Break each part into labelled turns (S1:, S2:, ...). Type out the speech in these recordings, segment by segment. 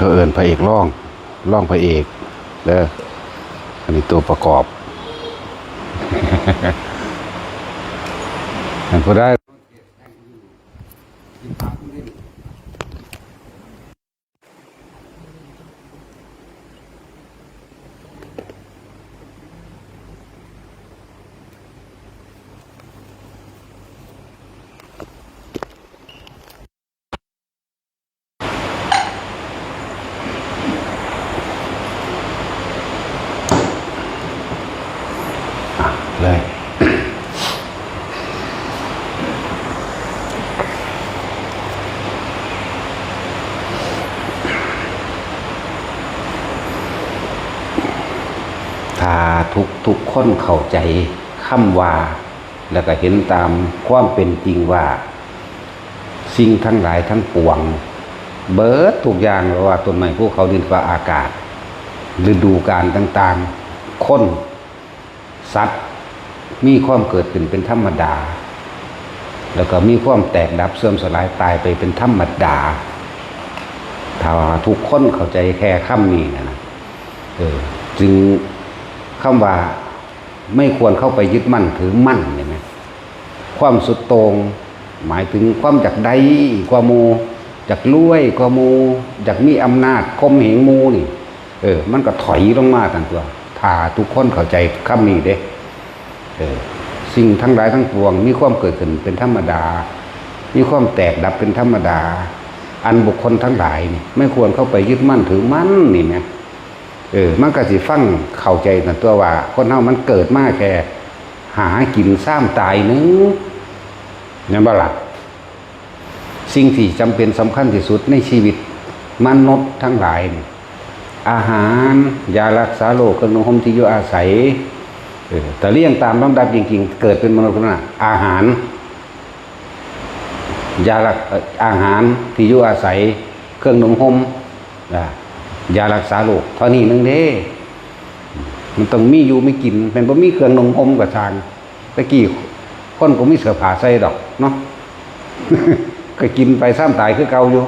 S1: เขาเอินพระเอกร่องพระเอกเด้ออันนี้ตัวประกอบอันพอได้เลยถ้าทุกคนเข้าใจคำว่าแล้วก็เห็นตามความเป็นจริงว่าสิ่งทั้งหลายทั้งปวงเบิดทุกอย่างว่าต้นไม้ภูเขาดินฟ้าอากาศฤดูกาลต่างๆคนสัตว์มีความเกิดขึ้นเป็นธรรมดาแล้วก็มีความแตกดับเสื่อมสลายตายไปเป็นธรรมดาถ้าทุกคนเข้าใจแค่คำนี้นะจึงคำว่าไม่ควรเข้าไปยึดมั่นถือมั่นเห็นไหมความสุดโต่งหมายถึงความจากใดกว่ามูจากรวยกว่ามูจากมีอำนาจข่มเหงมูนี่มันก็ถอยลงมาทันตัวถ้าทุกคนเข้าใจคำนี้เด้สิ่งทั้งหลายทั้งปวงมีความเกิดขึ้นเป็นธรรมดามีความแตกดับเป็นธรรมดาอันบุคคลทั้งหลายนี่ไม่ควรเข้าไปยึดมั่นถือมั่นนี่นะมันก็สิฟังเข้าใจนั่นตัวว่าคนเฮามันเกิดมาแค่หากินซ้ำตายนึงนั่นบ่ล่ะสิ่งที่จำเป็นสำคัญที่สุดในชีวิตมนุษย์ทั้งหลายอาหารยารักษาโรคเครื่องนุ่งห่มที่อยู่อาศัยแต่เลี้ยงตามลำดับจริงๆเกิดเป็นมนุษย์คนนั้นอาหารยารักอาหารที่อยู่อาศัยเครื่องนุ่งห่มยารักษาโรคเท่านี้นึงเด้มันต้องมีอยู่ไม่กินเป็นบ่มีเครื่องนุ่งห่มกับทางตะกี้คนก็มีเสื้อผ้าใส่ดอกเนาะ ก็กินไปซ้ำตายคือเก่าอยู่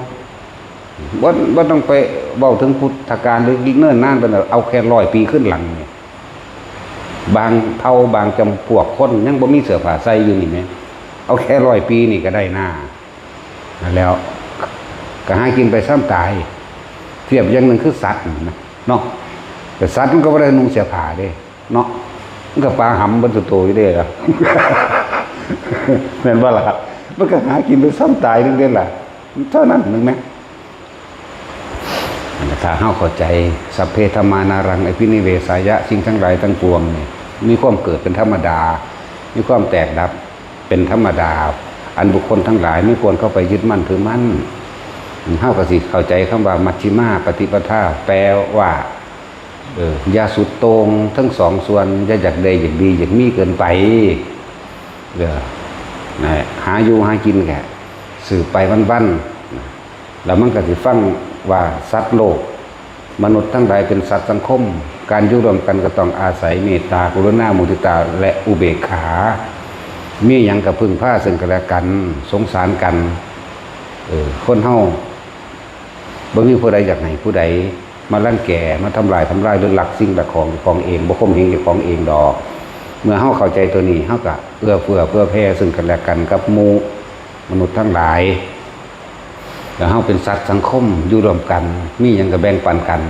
S1: ว่าต้องไปเบาถึงพุทธกาลหรือยิ่งเนิ่นนานเป็นเอาแค่100 ปีขึ้นหลังเนี่ยบางเผ่าบางจำพวกคนยังบ่มีเสื้อผ้าใส่อยู่นี่ไหมเอาแค่100 ปีนี่ก็ได้หน้าแล้วก็หากินไปซ้ำตายเทียบอย่างหนึ่งคือสัตว์นะเนาะแต่สัตว์มันก็ไม่ได้นุ่งเสื้อผ้าเด้เนาะมันก็ปลาหำบนตัวอยู่เด้ล่ะ เหมือนว่าล่ะครับมันก็หากินไปซ้ำตายนึงเด้ล่ะเท่านั้นนึงไหมถ้าเข้าใจสัพเพธรรมานารังอภินิเวสายะสิ่งทั้งหลายทั้งปวงเนี่ยมีความเกิดเป็นธรรมดามีความแตกดับเป็นธรรมดาอันบุคคลทั้งหลายไม่ควรเข้าไปยึดมั่นถือมั่นเข้าใจคำว่ามัชฌิมาปฏิปทาแปลว่าอย่าสุดโต่งทั้งสองส่วนอย่าอยากใดอยากดีอยากมีเกินไปหาอยู่หากินแค่สืบไปวันๆแล้วมันก็สิฟังว่าสัตว์โลกมนุษย์ทั้งหลายเป็นสัตว์สังคมการอยู่ร่วมกันก็ต้องอาศัยเมตตากรุณามุทิตาและอุเบกขามีหยังกับพึ่งพาซึ่งกันและกันสงสารกันคนเฮาบ่มีผู้ใดอยากให้ผู้ใดมาลั่นแก่มาทำลายหรือหลักสิ่งหลักของเองบ่ข่มเหงของเองดอกเมื่อเฮาเข้าใจตัวนี้เฮาก็เอื้อเฟื้อเพื่อแผ่ซึ่งกันและกันกับหมู่มนุษย์ทั้งหลายแล้วเฮาเป็นสัตว์สังคมอยู่ร่วมกันมีหยังก็แบ่งปันกัน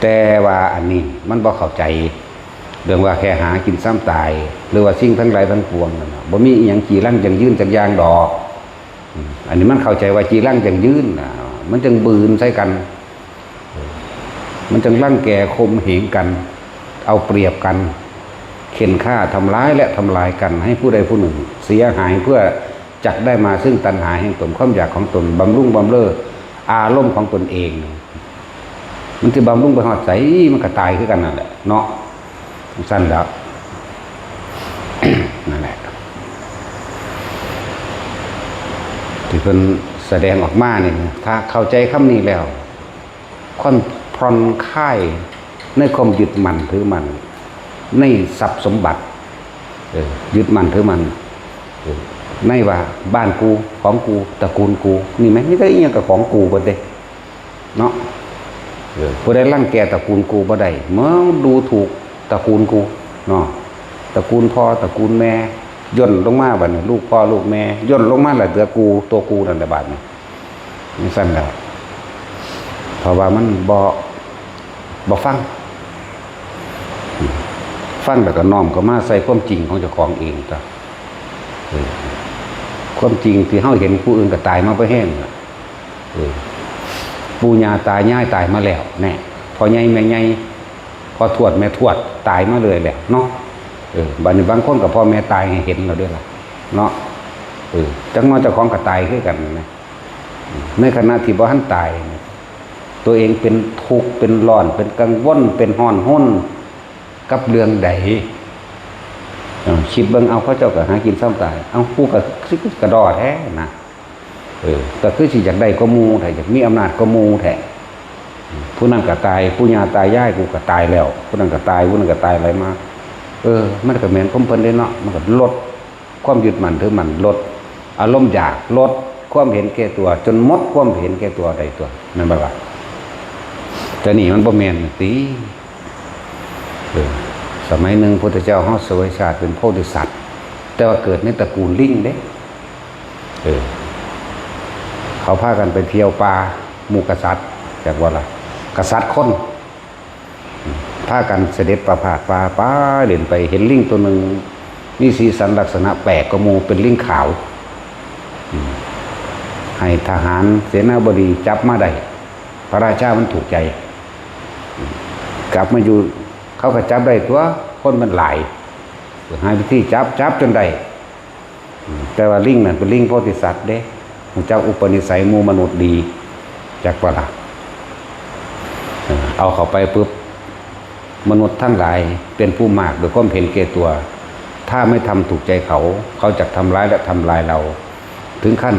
S1: แต่ว่าอันนี้มันบ่เข้าใจเรื่องว่าแค่หากินซ้ำตายหรือว่าสิ่งทั้งหลายทั้งปวงนั่นบ่มีอีหยังจีรังจังยืนจังยางดอกอันนี้มันเข้าใจว่าจีรังจังยืนมันจังบืนใส่กันมันจังรังแกข่มเหงกันเอาเปรียบกันเข็นฆ่าทำร้ายและทำลายกันให้ผู้ใดผู้หนึ่งเสียหายเพื่อจักได้มาซึ่งตัณหาแห่งตนความอยากของตนบำรุงบำเรออารมณ์ของตนเองมันจะบำรุงไปหอดใสมันก็ตายขึ้นกันนั่นแหละเนาะสั้นแล้ว นั่นแหละที่เพิ่นแสดงออกมาเนี่ยถ้าเข้าใจคำนี้แล้วค่อนผ่อนคลายในความยึดมั่นถือมั่นในทรัพย์สมบัติยึดมั่นถือมั่นในว่าบ้านกูของกูตระกูลกูนี่ไหมนี่ก็อีกอย่างกับของกูหมดเลย เนาะผู้ใดรังแกตระกูลกูบ่ได้เมื่อดูถูกตระกูลกูเนาะตระกูลพ่อตระกูลแม่ย่นลงมาบัดนี้ลูกพ่อลูกแม่ย่นลงมาแล้วเหลือกูตัวกูนั่นแหละบัดนี้นี่สั่นแล้วเพราะว่ามันบ่ฟังแล้วก็น้อมก็มาใส่ความจริงของเจ้าของเองจ้ะความจริงที่เฮาเห็นผู้อื่นก็ตายมาบ่แห้งปู่ย่าตายายตายมาแล้วแน่พ่อใหญ่แม่ใหญ่พ่อทวดแม่ทวดตายมาเลยแหละเนาะบัดนี้บางคนก็พ่อแม่ตายให้เห็นเราด้วยล่ะเนาะจังน้อยเจ้าของก็ตายคือกันนะในขณะที่บ่ทันตายตัวเองเป็นทุกข์เป็นร้อนเป็นกังวลเป็นฮ้อนห้นกับเรื่องใดคิดเบิ่งเอาเขาเจ้าก็หากินซ้ำตายเอาผู้ก็กระดอแท้นะก็คือสิอยากได้ก็มูแท้อยากมีอำนาจก็มูแท้ผู้นั้นก็ตายผู้ย่าตายายกูก็ตายแล้วผู้นั้นก็ตายผู้นั้นก็ตายอะไรมามันก็แม่นของเพิ่นได้เนาะมันก็ลดความยึดมั่นถือมั่นลดอารมณ์อยากลดความเห็นแก่ตัวจนหมดความเห็นแก่ตัวใดตัวนั่นบ่ล่ะแต่นี่มันบ่แม่นติสมัยหนึ่งพุทธเจ้าเฮาเสวยชาติเป็นโพธิสัตว์แต่ว่าเกิดในตระกูลลิงเด้เขาพากันไปเที่ยวป่าหมู่กษัตริย์จากว่าล่ะกษัตริย์คนพากันเสด็จประพาสป่าป้าเดินไปเห็นลิงตัวหนึ่งมีสีสันลักษณะแปลกกว่าหมู่เป็นลิงขาวให้ทหารเสนาบดีจับมาได้พระราชามันถูกใจกลับมาอยู่เขาก็จับได้ตัวคนมันหลายหาวิธีจับจนได้แต่ว่าลิงนั่นเป็นลิงโพธิสัตว์เด้เจ้าอุปนิสัยหมู่มนุษย์ดีจากว่าล่ะเอาเข้าไปปุ๊บมนุษย์ทั้งหลายเป็นผู้มากโดยความเห็นแก่ตัวถ้าไม่ทำถูกใจเขาจะทำร้ายและทำลายเราถึงขั้น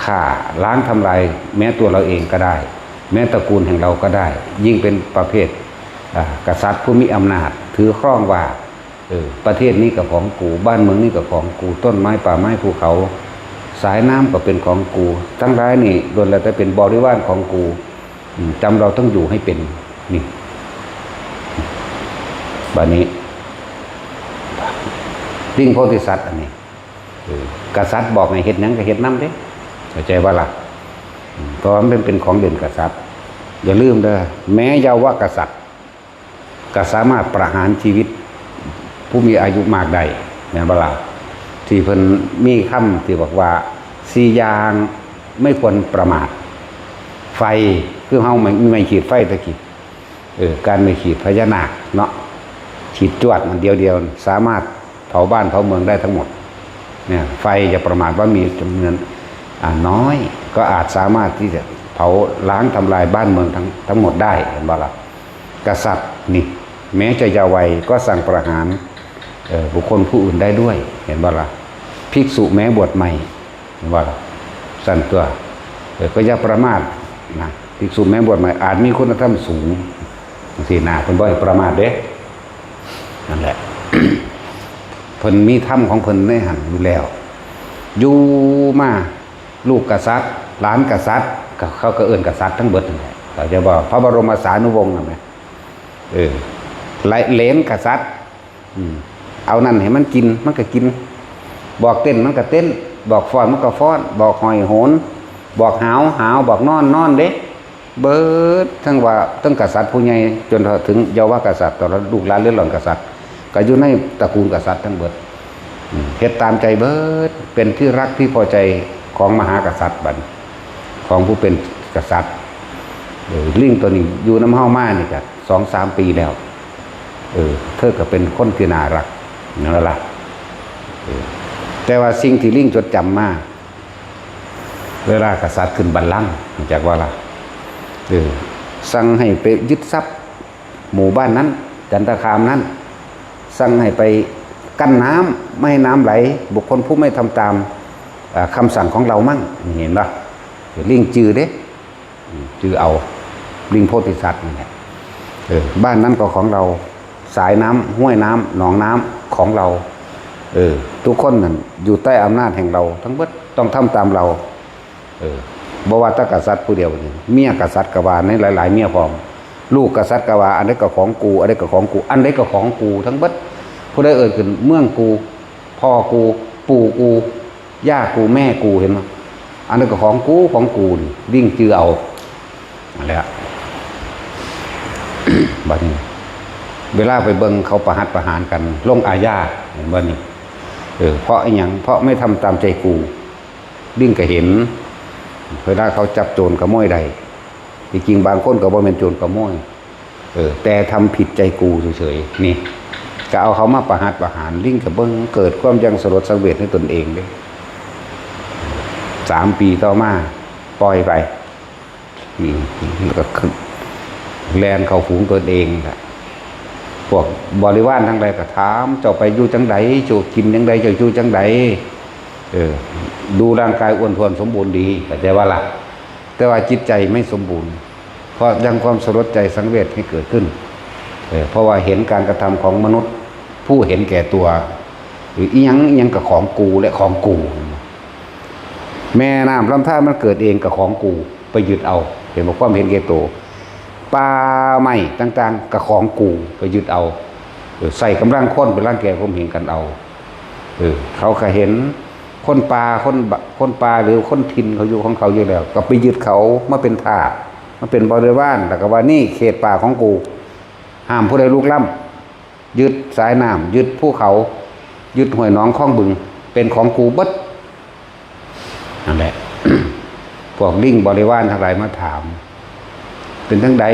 S1: ฆ่าล้างทำลายแม้ตัวเราเองก็ได้แม้ตระกูลแห่งเราก็ได้ยิ่งเป็นประเภทกษัตริย์ผู้มีอำนาจถือครองว่าประเทศนี้กับของกูบ้านเมืองนี้กับของกูต้นไม้ป่าไม้ภูเขาสายน้ำก็เป็นของกูทั้งหลายนี่ล้วนแล้วแต่เป็นบริวารของกูจำเราต้องอยู่ให้เป็นนี่บัดนี้ลิงโพธิสัตว์อันนี้กษัตริย์บอกให้เฮ็ดหยังก็เฮ็ดนำเด้เข้าใจว่าล่ะเพราะมันเป็นของเด่นกษัตริย์อย่าลืมเด้อแม้เยาวกษัตริย์ก็สามารถประหารชีวิตผู้มีอายุมากได้แม่นบ่ล่ะที่เพิ่นมีคำที่บอกว่า4อย่างไม่ควรประมาทไฟคือเฮาไม่ขีดไฟตะกี้การไม่ขีดพญานาคเนาะขีดจวดมันเดียวสามารถเผาบ้านเผาเมืองได้ทั้งหมดเนี่ยไฟอย่าประมาทว่ามีจำนวนน้อยก็อาจสามารถที่จะเผาล้างทำลายบ้านเมืองทั้งหมดได้เห็นบ่ล่ะกษัตริย์นี่แม้จะเยาว์วัยก็สั่งประหารบุคคลผู้อื่นได้ด้วยเห็นบ่ล่ะภิกษุแม้บวชใหม่เห็นบ่ล่ะสั่นตัวก็อย่าประมาทนะภิกษุแม้บวชใหม่อาจมีคุณธรรมสูงสินะเพิ่นบ่ให้ประมาทเด้นั่นแหละ เพิ่นมีธรรมของเพิ่นในหันอยู่แล้วอยู่มาลูกกษัตริย์หลานกษัตริย์เขาก็เอิ้นกษัตริย์ทั้งเบิดนั่นแหละเขาจะบอกพระบรมสารีวงศ์นั่นแหละเหลนกษัตริย์เอานั่นให้มันกินมันก็กินบอกเต้นมันก็เต้นบอกฟ้อนมันก็ฟ้อนบอกหอยโหนบอกหาวบอกนอนเด้เบิดทั้งว่าตั้งกษัตริย์ผู้ใหญ่จนถึงเยาวกษัตริย์ต่อลูกหลานเลื่อนหล่อนกษัตริย์ก็อยู่ในตระกูลกษัตริย์ทั้งเบิดเฮ็ดตามใจเบิดเป็นที่รักที่พอใจของมหากษัตริย์บัดของผู้เป็นกษัตริย์ลิงตัวนี้อยู่น้ำเฮามานี่ก็ 2-3 ปีแล้วเธอก็เป็นคนที่น่ารักนั่นล่ะแต่ว่าสิ่งที่ลิงจดจำมาเวลากษัตริย์ขึ้นบัลลังก์จากว่าล่ะสั่งให้ไปยึดทรัพย์หมู่บ้านนั้นจันทคามนั้นสั่งให้ไปกั้นน้ำไม่ให้น้ำไหลบุคคลผู้ไม่ทำตามคำสั่งของเรามั่งเห็นป่ะลิงจือเด้จือเอาลิงโพธิสัตว์นี่แหละบ้านนั้นก็ของเราสายน้ำห้วยน้ำหนองน้ำของเราทุกคนนั่นอยู่ใต้อำนาจแห่งเราทั้งหมดต้องทำตามเรา บ่ว่าแต่กษัตริย์ผู้เดียวนี่เมียกษัตริย์ก็ว่าในหลายๆเมียพร้อมลูกกษัตริย์ก็ว่าอันใดก็ของกูอันใดก็ของกูอันใดก็ของกูทั้งเบิดผู้ใดเอ่ยขึ้นเมืองกูพ่อกูปู่กูย่ากูแม่กูเห็นมั้ยอันนั้นก็ของกูนี่วิ่งจื้อเอานั่นแหละ บัดนี้เวลาไปเบิ่งเขาประหัตประหารกันลงอาญาเห็นบ่นี่เพราะไอ้หยังเพราะไม่ทำตามใจกูวิ่งก็เห็นเวลาเขาจับโจรขโมยใดจริงๆบางคนก็บ่แม่นโจรขโมยแต่ทำผิดใจกูเฉยๆนี่ก็เอาเขามาประหัตประหารลิงกับเบิ่งเกิดความยังสลดสังเวชในตนเองเด้3 ปีต่อมาปล่อยไปแล้วก็แลนเข้าฝูงตนเองแหละพวกบริวารทั้งหลายก็ถามเจ้าไปอยู่จังใดเจ้ากินจังใดเจ้าอยู่จังใดดูร่างกายอ้วนท้วนสมบูรณ์ดีแต่ว่าจิตใจไม่สมบูรณ์เพราะยังความสลดใจสังเวชให้เกิดขึ้นเพราะว่าเห็นการกระทำของมนุษย์ผู้เห็นแก่ตัวหรืออีหยังกับของกูและของกูแม่น้ำลำธารมันเกิดเองกับของกูไปยึดเอาเห็นว่าความเห็นแก่ตัวปลาไม้ต่างๆกับของกูไปยึดเอาใส่กำลังค้นเป็นร่างแก่ผมเห็นกันเอาเขาก็เห็นคนปลาหรือคนทินเขาอยู่ของเขาอยู่แล้วก็ไปยึดเขามาเป็นทาสมาเป็นบริวารแต่ก็ว่านี่เขตป่าของกูห้ามผู้ใดลุกล้ำยึดสายน้ำยึดภูเขายึดห้วยหนองคลองบึงเป็นของกูเบิดนั่นแหละ พวกลิงบริวารทั้งหลายมาถามเป็นทั้งใด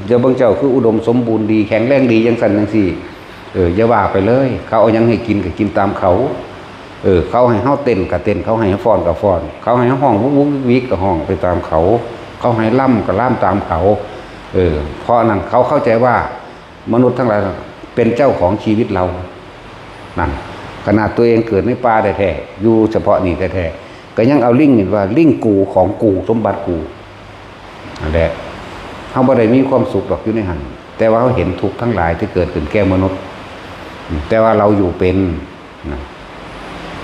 S1: เจ้าเบิ่งเจ้าคืออุดมสมบูรณ์ดีแข็งแรงดีจังซั่นจังซี่อย่าว่าไปเลยเขาเอาหยังให้กินก็กินตามเขาเขาให้เฮาเต้นก็เต้นเขาให้เฮาฟ้อนก็ฟ้อนเขาให้เฮาห้องวุกวิกก็ห้องไปตามเขาเขาให้ล่ำก็ล่ำตามเขาเพราะนั้นเขาเข้าใจว่ามนุษย์ทั้งหลายเป็นเจ้าของชีวิตเรานั่นขนาดตัวเองเกิดในป่าแท้ๆอยู่เฉพาะนี่แท้ๆก็ยังเอาลิงนี่ว่าลิงกูของกูสมบัติกูนั่นแหละเขาบ่ได้มีความสุขหรอกอยู่ในหันแต่ว่าเขาเห็นทุกข์ทั้งหลายที่เกิดขึ้นแก่มนุษย์แต่ว่าเราอยู่เป็น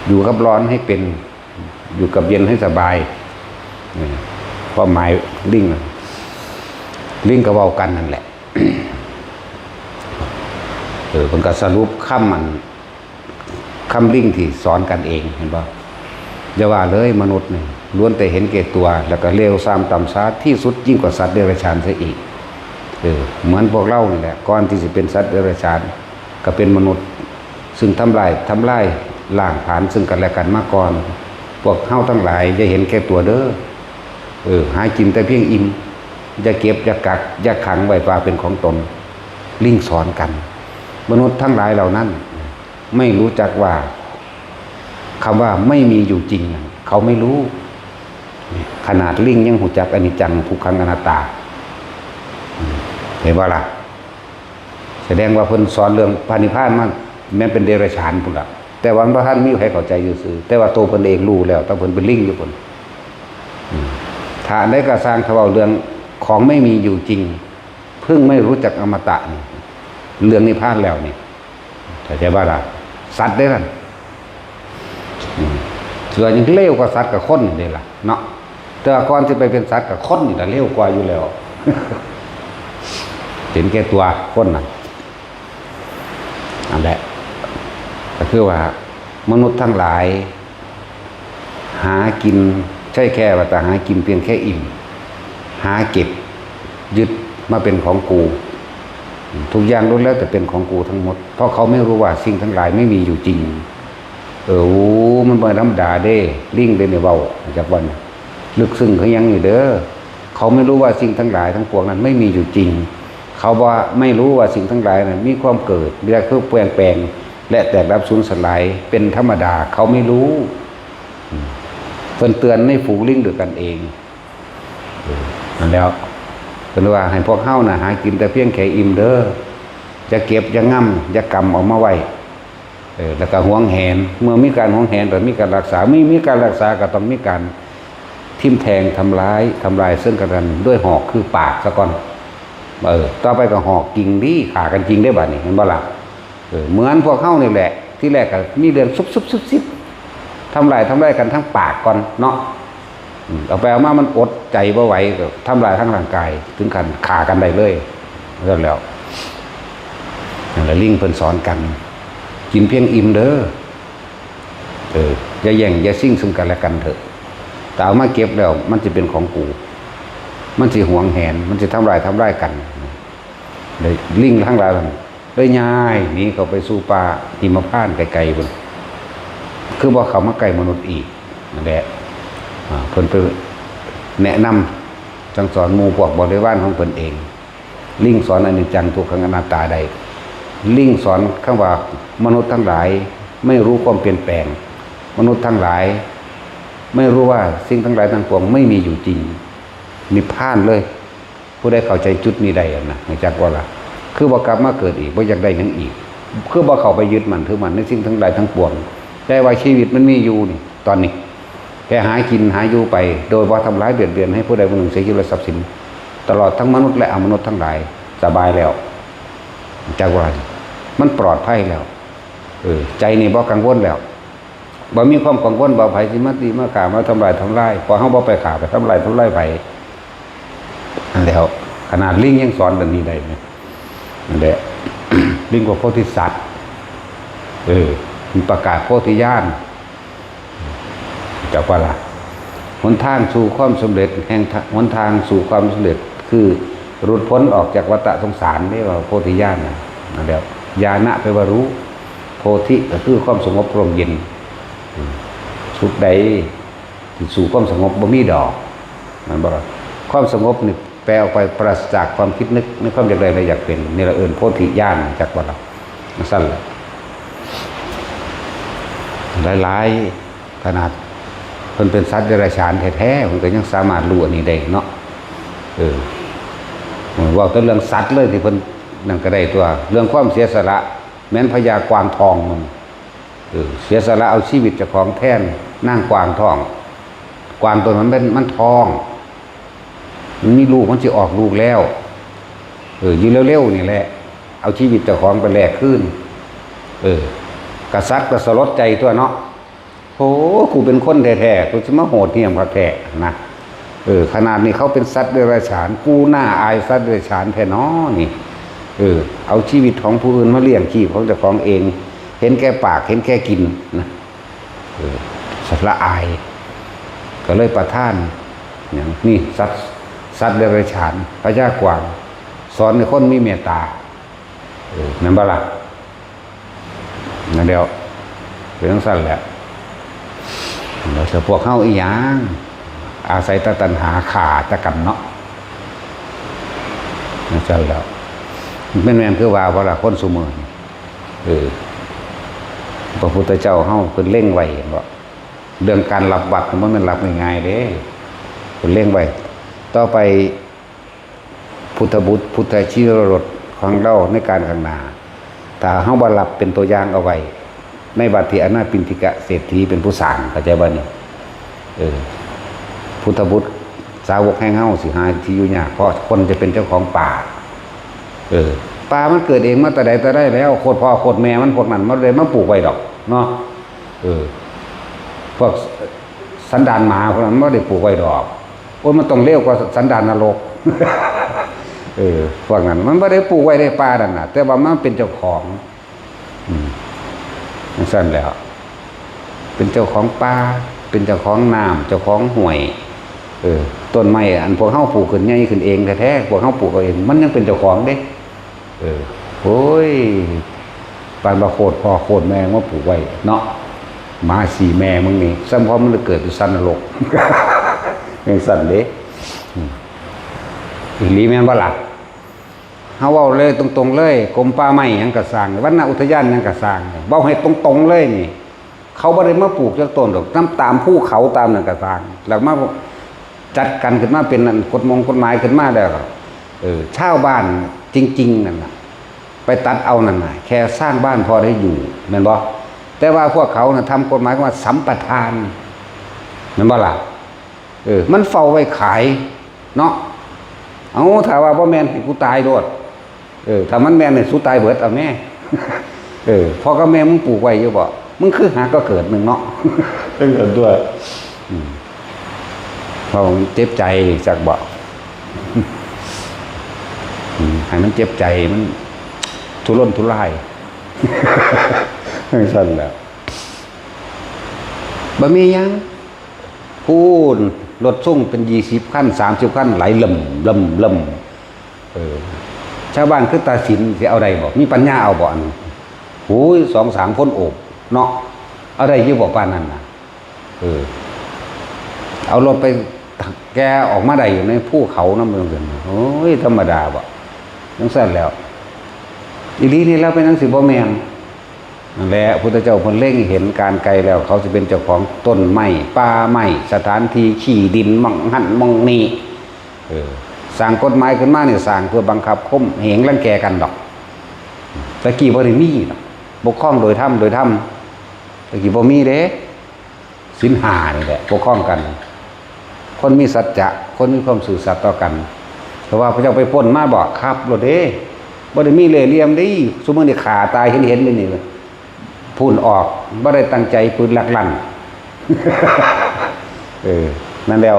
S1: อยู่กับร้อนให้เป็นอยู่กับเย็นให้สบายความหมายลิงก็เว้ากันนั่นแหละเพิ่นก็สรุปคำลิงที่สอนกันเองเห็นป่ะอย่าว่าเลยมนุษย์นี่ล้วนแต่เห็นแก่ตัวแล้วก็เลวทรามต่ำช้าที่สุดยิ่งกว่าสัตว์เดรัจฉานซะอีกเหมือนพวกเรานี่แหละก่อนที่จะเป็นสัตว์เดรัจฉานก็เป็นมนุษย์ซึ่งทำลายล้างผลาญซึ่งกันและกันมาก่อนพวกเฮาทั้งหลายอย่าเห็นแก่ตัวเด้อหากินแต่เพียงอิ่มอย่าเก็บอย่ากักอย่าขังไว้ว่าเป็นของตนลิงสอนกันมนุษย์ทั้งหลายเหล่านั้นไม่รู้จักว่าคำว่าไม่มีอยู่จริงเขาไม่รู้ขนาดลิงยังหูจักอนิจจังทุกขังอนัตตาเห็นว่าล่ะแสดงว่าเพิ่นสอนเรื่องพระนิพพานมันแม้เป็นเดรัจฉานพุ่นล่ะแต่ว่าพระท่านมีใครเข้าใจอยู่ซื่อแต่ว่าตัวเพิ่นเองรู้แล้วแต่เพิ่นเป็นลิงอยู่พุ่นถ้าได้กระสร้างเขาเอาเรื่องของไม่มีอยู่จริงเพิ่งไม่รู้จักอมตะนี่เรื่องนิพพานแล้วนี่เข้าใจว่าล่ะสัตว์ได้ล่ะเสือยังเลวกว่าสัตว์กับคนนี่ล่ะเนาะแต่ก่อนจะไปเป็นสัตว์กับคนนี่ล่ะเลวกว่าอยู่แล้ว เห็นแก่ตัวคนน่ะนั่นแหละก็คือว่ามนุษย์ทั้งหลายหากินใช่แค่ว่าแต่หากินเพียงแค่อิ่มหาเก็บยึดมาเป็นของกูทุกอย่างล้วนแล้วแต่เป็นของกูทั้งหมดเพราะเขาไม่รู้ว่าสิ่งทั้งหลายไม่มีอยู่จริงมันบ่ธรรมดาเด้ลิงเด้เนี่ยเว้าจากวันลึกซึ้งเขายังอยู่เด้อเขาไม่รู้ว่าสิ่งทั้งหลายทั้งปวงนั้นไม่มีอยู่จริงเขาว่าไม่รู้ว่าสิ่งทั้งหลายนั้นมีความเกิดมีการเปลี่ยนแปลงและแตกดับสูญสลายเป็นธรรมดาเขาไม่รู้เพิ่นเตือนในฝูงลิงด้วยกันเองนั่นแล้วเพิ่นว่าให้พวกเฮาน่ะหากินแต่เพียงแค่อิ่มเด้อจะเก็บจะง่ำจะกำออกมาไว้แล้วก็หวงแหนเมื่อมีการหวงแหนแต่มีการรักษาไม่มีการรักษาก็ต้องมีการทิ่มแทงทำร้ายซึ่งกันและกันด้วยหอกคือปากซะก่อนต่อไปก็หอกกิ่งดีขากันจริงได้บัดนี้เห็นบ่ล่ะเหมือนพวกเฮานี่แหละที่แรกก็มีเรื่องซุบๆๆๆทำลายกันทั้งปากก่อนเนาะ เอาไปเอามามันอดใจบ่ไหวก็ทำลายทั้งร่างกายถึงขั้นฆ่ากันได้เลยแล้วนั่นแหละลิงเพิ่นสอนกันกินเพียงอิ่มเด้ออย่าแย่งอย่าซิ่งซึ่งกันและกันเถอะแต่เอามาเก็บแล้วมันจะเป็นของกูมันสิหวงแหนมันสิทำลายกันเลยลิงทั้งหลายเลยย้ายหนีเขาไปสู่ป่าหิมพานต์ไกลๆพุ่นคือบ่เขามาใกล้มนุษย์อีกนั่นแหละเพิ่นไปแนะนำจังสอนหมู่พวกบริวารของเพิ่นเองลิงสอนอนิจจังทุกขังอนัตตาใดลิงสอนคำว่ามนุษย์ทั้งหลายไม่รู้ความเปลี่ยนแปลงมนุษย์ทั้งหลายไม่รู้ว่าสิ่งทั้งหลายทั้งปวงไม่มีอยู่จริงนิพพานเลยผู้ใดเข้าใจจุดนี้ได้นะให้จักว่าล่ะคือบ่กลับมาเกิดอีกบ่อยากได้หยังอีกคือบ่เข้าไปยึดมั่นถือมั่นในสิ่งทั้งหลายทั้งปวงแต่ว่าชีวิตมันมีอยู่นี่ตอนนี้แค่หากินหาอยู่ไปโดยบ่ทำร้ายเบียดเบียนให้ผู้ใดผู้หนึ่งเสียชีวิตและทรัพย์สินตลอดทั้งมนุษย์และอมนุษย์ทั้งหลายสบายแล้วจักว่ามันปลอดภัยแล้วใจนี่บ่กังวลแล้วบ่มีความกังวลบ่ไผสิมาตีมาฆ่ามาทำลายพอเฮาบ่ไปฆ่าไปทำลายไผนั่นแล้วขนาดลิงยังสอนแบบนี้ได้มั้ยนั่นแหละ ลิงกว่าโพธิสัตว์มันประกาศโพธิญาณจักว่าล่ะหนทางสู่ความสำเร็จหนทางสู่ความสำเร็จคือหลุดพ้นออกจากวัฏสงสารนี่ว่าโพธิญาณนั่นแล้วญาณะแปลว่ารู้โพธิก็คือความสงบร่มเย็นสุดใดที่สู่ความสงบบ่มีดอกมันบ่ความสงบนี่แปลออกไปปราศจากความคิดนึกในความอยากได้อะไรอยากเป็นนี่ละเอิ้นโพธิญาณจักว่าล่ะซั่นแหละหลายๆขนาดเพิ่นเป็นสัตว์เดรัจฉานแท้ๆเพิ่นก็ยังสามารถรู้อันนี้ได้เนาะเว้าแต่เรื่องสัตว์เลยที่เพิ่นนั่นก็ได้ตัวเรื่องความเสียสละแม้นพญากวางทองมันเสียสละเอาชีวิตเจ้าของแทนนางกวางทองกวางตัวมันทองมันมีลูกมันสิออกลูกแล้วอยู่เร็วๆนี่แหละเอาชีวิตเจ้าของไปแลกคืนกษัตริย์ก็สลดใจตัวเนาะโอ้กูเป็นคนแท้ๆกูจะมาโหดเหี้ยมกับแท้นะขนาดนี้เขาเป็นสัตว์เดรัจฉานกูหน้าอายสัตว์เดรัจฉานแท้เนาะนี่เอาชีวิตของผู้อื่นมาเลี้ยงชีพของเจ้าของเองเห็นแก่ปากเห็นแก่กินนะสัตว์ละอายก็เลยประทานอย่างนี่สัตว์เดรัจฉานพญากวางสอนให้คนมีเมตตานั่นบ่ล่ะนั่นเดียวเป็นทั้งสั้นแหละเราจะพวกเข้าอีหยังอาศัยตัณหาขาดตะกันเนาะนั่นสั้นแล้วแม่นคือว่าเวลาคนซุมื้อพระพุทธเจ้าเฮาเพิ่นเล่งไว้บ่เรื่องการรับวัดมันบ่แม่นรับง่ายๆเด้เพิ่นเล่งไว้ต่อไปพุทธบุตรพุทธชิรสของเราในการข้างหน้าถ้าเฮาบ่รับเป็นตัวอย่างเอาไว้ในบัดที่อนาปินทิกะเศรษฐีเป็นผู้สร้างเข้าใจบ่นี่พุทธบุตรสาวกแห่งเฮาสิหาที่อยู่ยากเพราะคนจะเป็นเจ้าของป่าป่ามันเกิดเองมาแต่ใดแต่ได้แล้วโคตรพ่อโคตรแม่มันพวกนั้นมันเลยมาปลูกไว้ดอกเนาะพวกสันดานหมาพวกนั้นบ่ได้ปลูกไว้ดอกโอ้ยมันต้องเร็วกว่าสันดานนรกพวกนั้นมันบ่ได้ปลูกไว้ในป่านั่นน่ะแต่ว่ามันเป็นเจ้าของสั่นแล้วเป็นเจ้าของป่าเป็นเจ้าของน้ำเจ้าของห้วยต้นไม้อันพวกเฮาปลูกขึ้นใหญ่ขึ้นเองแท้ๆพวกเฮาปลูกเอาเองมันยังเป็นเจ้าของเด้โอ้ยปานบ่โคตรพ่อโคตรแม่มาปลูกไว้เนาะมาสี่แม่มึงนี่ซ้ำพอมันเกิดอยู่สันนรกยังสั่นเด้อีหลีแม่นบ่ล่ะเฮาเว้าเลยตรงๆเลยกรมป่าไม้หยังก็สร้างวรรณอุทยานหยังก็สร้างเว้าให้ตรงๆเลยนี่เขาบ่ได้มาปลูกจักต้นดอกนำตามภูเขาตามนั่นก็สร้างแล้วมาจัดกันขึ้นมาเป็นกฎหมายขึ้นมาแล้วชาวบ้านจริงๆนั่นน่ะไปตัดเอานั่นน่ะแค่สร้างบ้านพอได้อยู่แม่นบ่แต่ว่าพวกเขาน่ะทำกฎหมายว่าสัมปทานแม่นบ่ล่ะมันเฝ้าไว้ขายเนาะเอาถ้าว่าบ่แม่นให้กูตายโดดถ้ามันแม่นเนี่ยสู้ตายเบิดเอาแม่พ่อกับแม่มึงปลูกไว้อยู่บ่มึงคือหาก็เกิดนึงเนาะเกิดด้วย เราเจ็บใจจากเบาให้มันเจ็บใจมันทุรนทุรายไม่สั่นแล้วบ่มียังพูนรถส่งเป็น20 ขั้น30 ขั้นไหลล่มชาวบ้านคือตาสินสิเอาใดบ่มีปัญญาเอาบ่อันโอ้ย2-3 คนโอบเนาะเอาได้อยู่บ่ปานนั้นน่ะเอารถไปแกออกมาได้อยู่ในภูเขานำเมืองกันโอ้ยธรรมดาบ่จังซั่นแล้วอีหลีนี่แล้วเป็นจังสิบ่แม่นนั่นแหละพุทธเจ้าเพิ่นเล็งเห็นการไกลแล้วเขาจะเป็นเจ้าของต้นไม้ป่าไม้สถานที่ขี้ดินมั่งหั่นมั่งนี่สร้างกฎหมายขึ้นมาเนี่ยสร้างเพื่อบังคับข่มเหงรังแกกันดอกตะกี้บ่ได้มีดอกปกครองโดยธรรมตะกี้บ่มีเด้ศีล5นี่แหละปกครองกันคนมีสัจจะคนมีความซื่อสัตย์ต่อกันเพราะว่าพระเจ้าไปปล้นมาบอกครับโลดเด้บ่ได้มีเล่ห์เหลี่ยมดิซุมื้อนี้ขาตายเห็นเลยนี่พูนออกบ่ได้ตั้งใจปืนลักลั่นนั่นแล้ว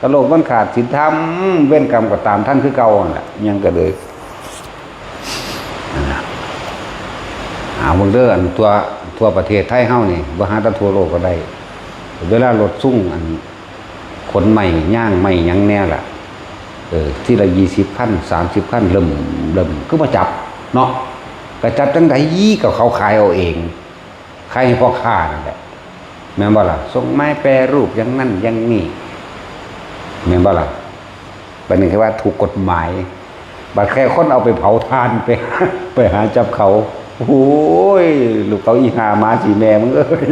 S1: กะโลกมันขาดศีลธรรมเว้นกรรมก็ตามท่านคือเก่านั่นแหละยังก็เลยเบิ่งเด้ออันทั่วประเทศไทยเฮานี่บ่หาแต่ทั่วโลกก็ได้เวลารถซุ่งอันขนใหม่ย่างใหม่หยังแน่ล่ะที่ละ20 ขั้น30 ขั้นเริ่มคือมาจับเนาะก็จับจังได๋ก็เขาขายเอาเองขายให้พ่อค้านั่นแหละแม่นบ่ล่ะส่งไม้แปรรูปอย่างนั้นอย่างนี้แม่นบ่ล่ะบัดนี้คือว่าถูกกฎหมายบัดแค่คนเอาไปเผาทานไปหาจับเขาโอ้ยลูกเขาอีหาหมาสิแม่มึงเอ้ย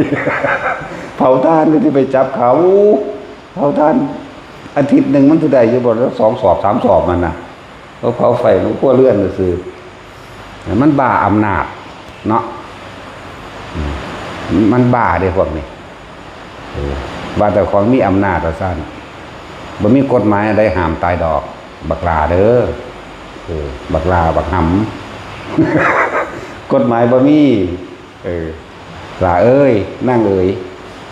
S1: เผาทานที่ไปจับเขาเผาทานอาทิตย์นึงมันสิได้อยู่บ่แล้ว2 สอบ 3 สอบมันน่ะเขาเผาไฟมันคั่วเลื่อนซื่อมันบ้าอำนาจเนาะมันบ้าเด้พวกนี้ว่าแต่ของมีอำนาจว่าซั่นบ่มีกฎหมายใดห้ามตายดอกบักลาเด้อบักลาบักหำกฎหมายบ่มีลาเอ้ยนั่งเอ้ย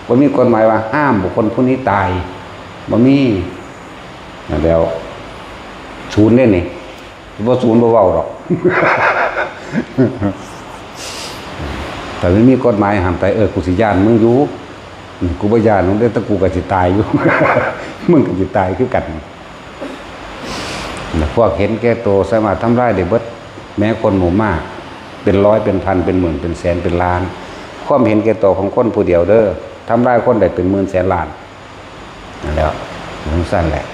S1: บ่มีกฎหมายว่าห้ามบุคคลผู้นี้ตายบ่มีนั่นแล้วศูนย์เด้นี่บ่ศูนย์บ่เว้าดอกแต่ไม่มีกฎหมายห้ามตายกูสิย้านมึงอยู่กูบ่ย้านมึงเด้อแต่กูก็สิตายอยู่ มึงก็สิตายคือกันแล้วพวกเห็นแก่ตัวสามารถทำร้ายได้เบิดแม้คนหมู่มากเป็นร้อยเป็นพันเป็นหมื่นเป็นแสนเป็นล้านความเห็นแก่ตัวของคนผู้เดียวเด้อทำร้ายคนได้เป็นหมื่นแสนล้านนั่นแล้วทั้งสั้นแหละ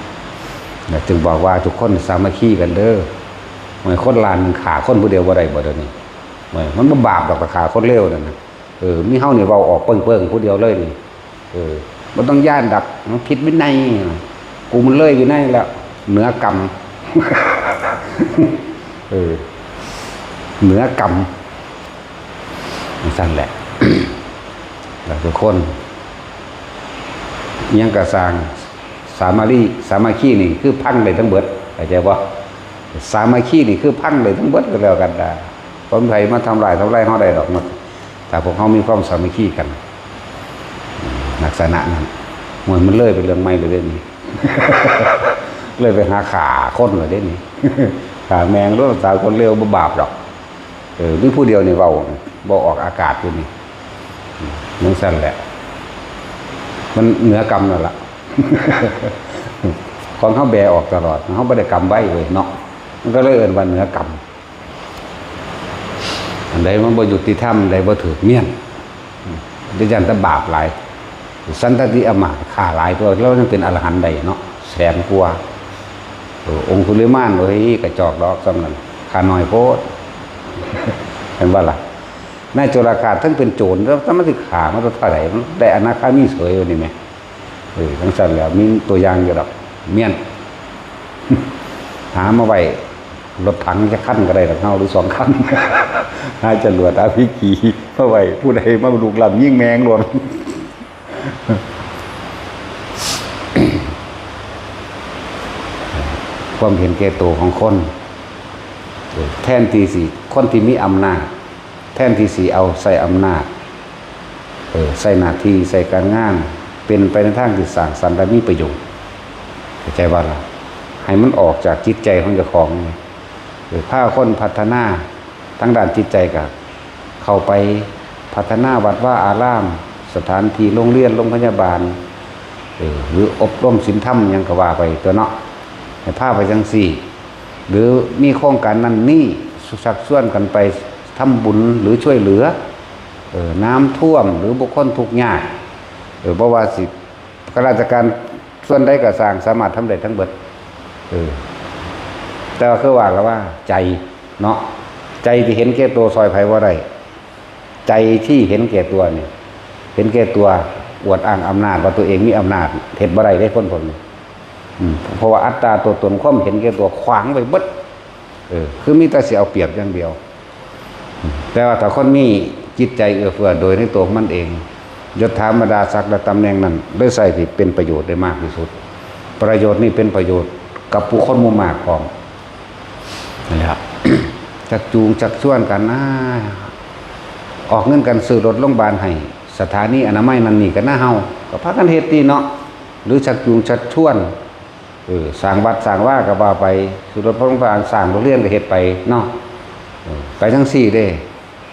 S1: จึงบอกว่าทุกคนสามัคคีกันเด้อเหมือนคนล้านขาคนผู้เดียวบ่ได้บ่เดี๋ยวนี้มันบ่บาปดอกขาคนเลวนั่นนะมีเฮานี่เว้าออกเปิ้งๆผู้เดียวเลยนี่บ่ต้องย่านดักมันผิดวินัยกูมันเลยวินัยแล้วเหนือกรรมเหนือกรรมสั้นแหละ แล้วทุกคนยังกระสร้างสามัคคีนี่คือพังเลยทั้งเบิดเข้าใจบ่สามัคคีนี่คือพังเลยทั้งเบิดก็แล้วกันได้คนไทยมาทำลายเฮาได้ดอกมันแต่พวกเฮามีความสามัคคีกันลักษณะนั้นมันเลยไปเรื่องใหม่เลยเด้นี่ เลยไปหาขาคนเลยเด้นี่ ขาแมงรถสาวคนเร็วบ่บาปดอกมีผู้เดียวนี่เว้าบ่ออกอากาศอยู่นี่นั่นสั่นแหละมันเหนือกรรมนั่นล่ะ ของเฮาแบออกตลอดเฮาบ่ได้กรรมไว้เลยเนาะมันก็เลยเอิ้นว่าเหนือกรรมอันใดมันบ่ยุติธรรมใดบ่ถูกเมียนดิฉันจะบาปหลายสันตติอมาตย์ฆ่าหลายตัวแล้วยังเป็นอรหันต์ได้เนาะแสนกว่าองค์สุเลมานเอ้ยกระจอกดอกซ้ำนั้นฆ่าน้อยโพดเห็นว่าล่ะนายโจรกาศทั้งเป็นโจรแล้วถ้ามันสิฆ่ามันเท่าไหร่มันได้อนาคามีเสยอยู่นี่แหมทั้งสั่นแล้วมีตัวอย่างอยู่ดอกเมียน หามาไว้รถถังจะคันก็ได้ดอกเฮาหรือ2 คัน หาจรวดอาภิกีมาไว้ผู้ใดมาลูกลำยิ่งแมงหล่น ความเห็นแก่ตัวของคนแทนที่สิคนที่มีอำนาจแทนที่สิเอาใส่อำนาจใส่หน้าที่ใส่การงานเป็นไปในทางที่สร้างสรรค์และมีประโยชน์ เข้าใจว่าล่ะให้มันออกจากจิตใจของเจ้าของหรือผ้าคนพัฒนาทั้งด้านจิตใจกับเข้าไปพัฒนาวัดว่าอารามสถานที่โรงเรียนโรงพยาบาลหรืออบรมศีลธรรมยังก็ว่าไปตัวเนาะให้ผ้าไปจังสี่หรือมีโครงการนั้นนี่สักส่วนกันไปทำบุญหรือช่วยเหลือน้ำท่วมหรือบุคคลทุกข์ยากเพราะว่าสิข้าราชการส่วนใดก็สร้างสามารถทำได้ทั้งเบิดแต่ว่าคือว่าแล้วว่าใจเนาะใจที่เห็นแก่ตัวซอยไผว่าไรใจที่เห็นแก่ตัวเนี่ยเห็นแก่ตัวอวดอ้างอำนาจว่าตัวเองมีอำนาจเท็จบ่ได้ได้คนเพราะว่าอัตตาตัวตนความเห็นแก่ตัวขวางไว้เบิดคือมีแต่เสียเอาเปรียบอย่างเดียวแต่ว่าถ้าคนมีจิตใจเอื้อเฟื้อโดยในตัวมันเองยศถาบรรดาศักดิ์และตำแหน่งนั้นได้ใส่ที่เป็นประโยชน์ได้มากที่สุดประโยชน์นี่เป็นประโยชน์กับผู้คนหมู่มากของนะครับ จักจูงจักชวนกันนะออกเงินกันซื้อรถโรงพยาบาลให้สถานีอนามัยนั่นนี่กันหน้าเฮาก็พากันเฮ็ดดีเนาะหรือจักจูงจักชวนสร้างวัดสร้างว่าก็ว่าไปซื้อรถโรงพยาบาลสร้างโรงเรียนก็เฮ็ดไปเนาะไปทั้งสี่เด้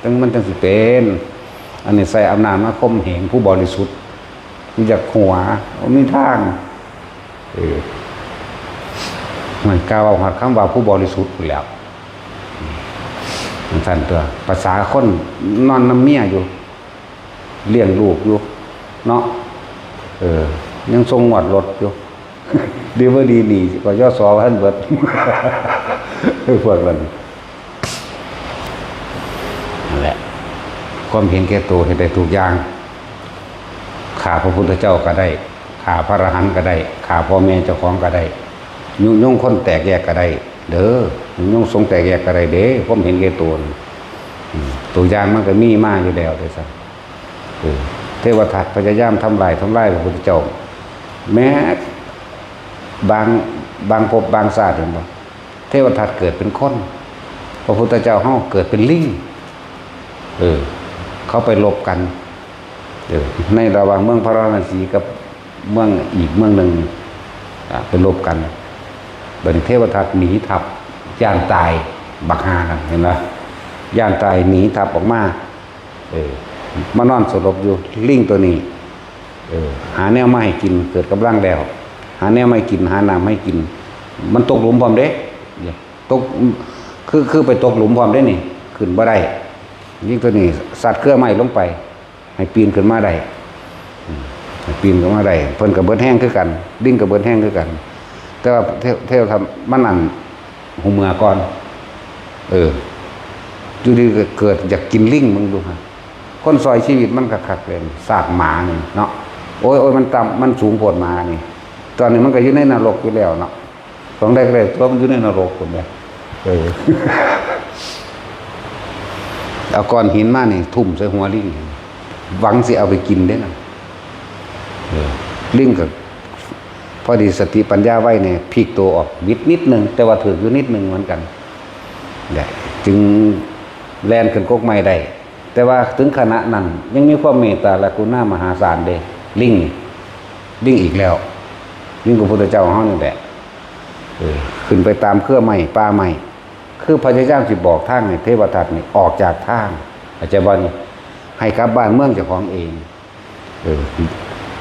S1: ตั้งมันจังสิเป็นอันนี้ใส่อำนาจมาข่มเหงผู้บริสุทธิ์มีจากหัวมีทางมันกล่าวเอาคำว่าผู้บริสุทธิ์อยู่แล้วท่านตัวภาษาคนนอนน้ำเมียอยู่เลี้ยงลูกอยู่เนาะยังทรงหวดรถอยู่ดีว่าดีหนีก็ย่อสอท่านเบิดพวกนั้นนั่นแหละความเห็นแก่ตัวให้ได้ทุกอย่างข่าพระพุทธเจ้าก็ได้ข่าพระอรหันต์ก็ได้ข่าพ่อแม่เจ้าของก็ได้ยุ่งยงคนแตกแยกก็ได้เด้อยุ่งยงทรงแตกแยกก็ได้เด้ความเห็นแก่ตัวตัวอย่างมันก็มีมากอยู่แล้วเลยสักเทวทัตพยายามทำลายพระพุทธเจ้าแม้บางภพบางชาติเห็นบ่เทวทัตเกิดเป็นคนพระพุทธเจ้าเฮาเกิดเป็นลิงเขาไปลบกันในระหว่างเมืองพระราณสีกับเมืองอีกเมืองหนึ่งไปลบกันบัดนี้เทวทัตหนีทัพย่านตายบักฮากันเห็นไหมย่านตายหนีทัพออกมามานอนสลบอยู่ลิงตัวนี้หาแนวมาให้กินเกิดกำลังแล้วหาแนวไม่กินหาน้ำให้กินมันตกหลุมพร้อมเด้ตกคือไปตกหลุมพร้อมได้นี่ขึ้นบ่ได้ยิ่งตัวนี้สัตว์เครือไม้ลงไปให้ปีนขึ้นมาได้ให้ปีนขึ้นมาได้เพิ่นกับเบิดแห้งคือกันดิ้งกับเบิดแห้งคือกันแต่ว่าเทวทำมันนั่นหูเมือก่อนอยู่ดีเกิดอยากกินลิงมึงดูฮะคนซอยชีวิตมันคักๆเลยศาสตร์หมานี่เนาะโอ้ยมันต่ำมันสูงโผดมานี่ตอนนี้มันก็อยู่ในนรกอยู่แล้วเนาะของได้เลยตัวมันอยู่ในนรกคนเดียวเอาก้อนหินมานี่ทุ่มใส่หัวลิงหวังสิเอาไปกินได้นะลิงกับพอดีสติปัญญาไว้เนี่ยพลิกตัวออกบิดนิดนึงแต่ว่าถืออยู่นิดนึงเหมือนกันจึงแลนขึ้นกกไม้ได้แต่ว่าถึงขณะนั้นยังมีความเมตตาและกรุณามหาศาลเด้ลิงอีกแล้วลิงของพระพุทธเจ้าห้องนี่แหละขึ้นไปตามเครือไม้ป่าไม้คือพระเจ้าสิบอกทางในเทวทัตนี่ออกจากทางอาจารย์บอลให้กลับบ้านเมืองเจ้าของเอง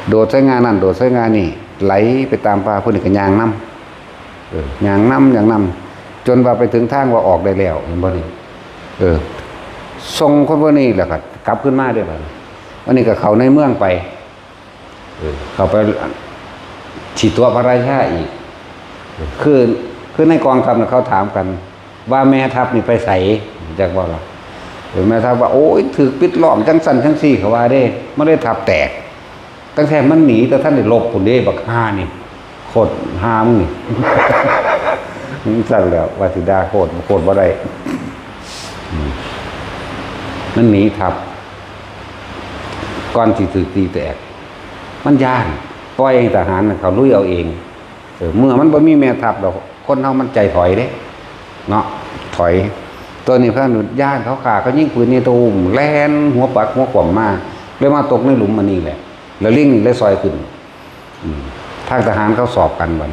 S1: โดดใช้งานนั่นโดดใช้งานนี่ไหลไปตามป่าพวกนี้ก็ยางน้ำยางน้ำจนว่าไปถึงทางว่าออกได้แล้วเห็นบ่นี่ทรงคนพวกนี้แหละครับกลับขึ้นมาด้วยกันวันนี้ก็เขาในเมืองไปเขาไปฉีดตัวพระราชาอีกคือในกองทัพเขาถามกันว่าแม่ทัพนี่ไปใส่จากว่าเราแม่ทัพว่าโอ้ยถือปิดล้อมจังสันจังสี่เขาว่าได้ไม่ได้ทัพแตกตั้งแต่มันหนีแต่ท่านได้ลบผลเด้บักห้านี่โคตรห้ามนี่นี่สั่นแล้ววาสิดาโคตรบ่ได้มันหนีทัพก่อนที่ถือตีแตกมันย่านปล่อยทหารเขาลุยเอาเองเมื่อมันบ่มีแม่ทัพดอกคนเฮามันใจถอยเด้เนาะถอยตัวนี้พระนุย่านเขาขาเขายิ่งปืนนี่ตูมแล่นหัวปักหัวขวมมาเลยมาตกในหลุมมันนี่แหละแล้วลิงนี่เลยซอยขึ้นทางทหารเขาสอบกันวัน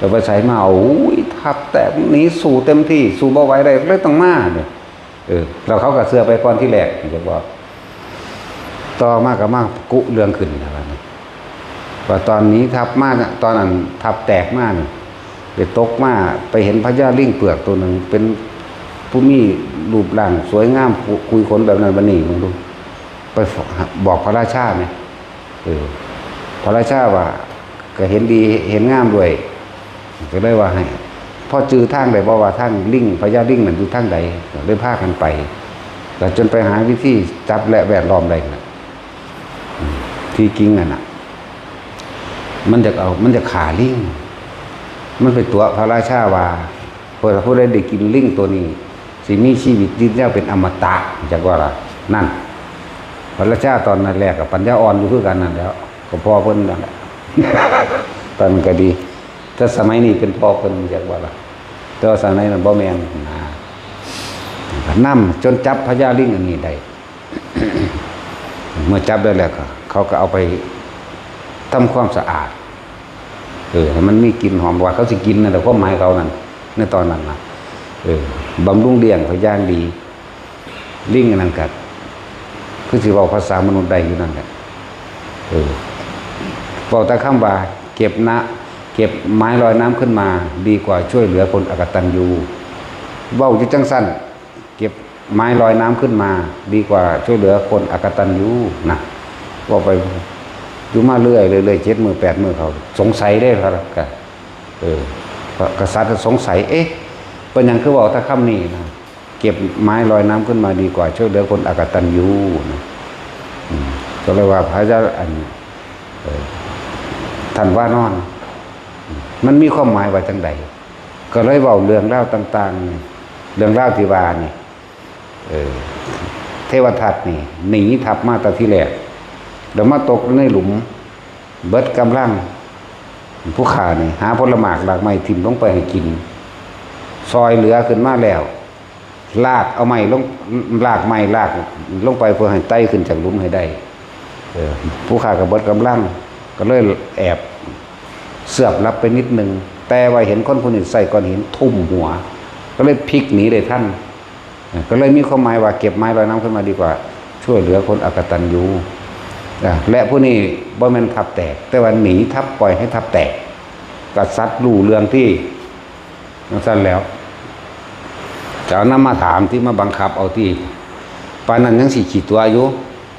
S1: แล้วไปใส่มาโอ้ยทับแต่หนีสู่เต็มที่สู่บ่ไหวได้เลยต้องมาเนี่ยเราเขากับเสือไปก่อนที่แรกจะบอกต่อมากับมากกุเรื่องขึ้นอะไรนี่ว่าตอนนี้ทับมากตอนนั้นทับแตกมากไปตกมาไปเห็นพญาลิงเปลือกตัวหนึ่งเป็นผู้มีรูปร่างสวยงามคุยขนแบบนั้นบันนี่มึงดูไปบอกพระราชาไหมพระราชาว่าก็เห็นดีเห็นงามด้วยก็เลยว่าให้พ่อจือทางใดบอกว่าทางลิงพญาลิงนั่นอยู่ทางใดได้พากันไปแต่จนไปหาวิธีจับและแวดล้อมได้นะที่กิ้งน่ะมันจะขาลิงมันเป็นตัวพระราชาว่าผู้ใดได้กินลิงตัวนี้สิมีชีวิตยืนยาวเป็นอมตะจากว่าล่ะนั่นพระราชาตอนนั้นแรกกับปัญญาอ่อนอยู่คือกันนั่นแล้วก็พ่อเพิ่นนั่นแหละตอนมันก็ดีถ้าสมัยนี้เป็นพ่อเพิ่นจากว่าล่ะแต่ว่าสมัยนั้นบ่แม่นนั่มจนจับพญาลิงอันนี้ได้ เมื่อจับได้แล้วก็เขาก็เอาไปทำความสะอาดให้มันมีกลิ่นหอมว่าเขาสิกินนั่นแต่ความหมายเขานั่นในตอนนั้นนะบำรุงเลี้ยงเขาย่างดีลิงอันนั้นกัดคือสิบอกภาษามนุษย์ใดอยู่นั่นแหละบอกแต่คำว่าเก็บไม้ลอยน้ำขึ้นมาดีกว่าช่วยเหลือคนอกตัญญูเว้าอยู่จังสั้นเก็บไม้ลอยน้ำขึ้นมาดีกว่าช่วยเหลือคนอกตัญญูนะว่าไปอยู่มาเรื่อย7 มื้อ 8 มื้อเขาสงสัยได้ครับกษัตริย์สงสัยเป็นอย่างคือบอกถ้าคำนี้นะเก็บไม้ลอยน้ำขึ้นมาดีกว่าช่วยเหลือคนอกตัญญูนะก็เลยว่าพระเจ้าท่านว่านอนมันมีความหมายว่าจังใดก็เลยเว้าเรื่องเล่าต่างๆเรื่องเล่าที่ว่านี่เทวทัตนี่หนีทับมาตะที่แรกแล้วมาตกในหลุมเบิดกำลังผู้ขานี่หาผลหมากหลากไม้ทิ่มลงไปให้กินซอยเหลือขึ้นมาแล้วลากเอาไม้ลงลากไม้ลากลงไปเพื่อให้ไต่ขึ้นจากหลุมให้ได้ผู้ขากับเบิดกำลังก็เลยแอบเสือบรับไปนิดนึงแต่ว่าเห็นคนคนอื่นใส่ก้อนหินทุ่มหัวก็เลยพลิกหนีเลยท่านก็เลยมีความหมายว่าเก็บไม้ลอยน้ำขึ้นมาดีกว่าช่วยเหลือคนอกตัญญูและผู้นี้บ่แม่นทับแตกแต่ว่าหนีทับปล่อยให้ทับแตกกษัตริย์รู้เรื่องที่นั่นแล้วจะเอานำมาถามที่มาบังคับเอาที่ปานนั้นยังสิขีดตัวอายุ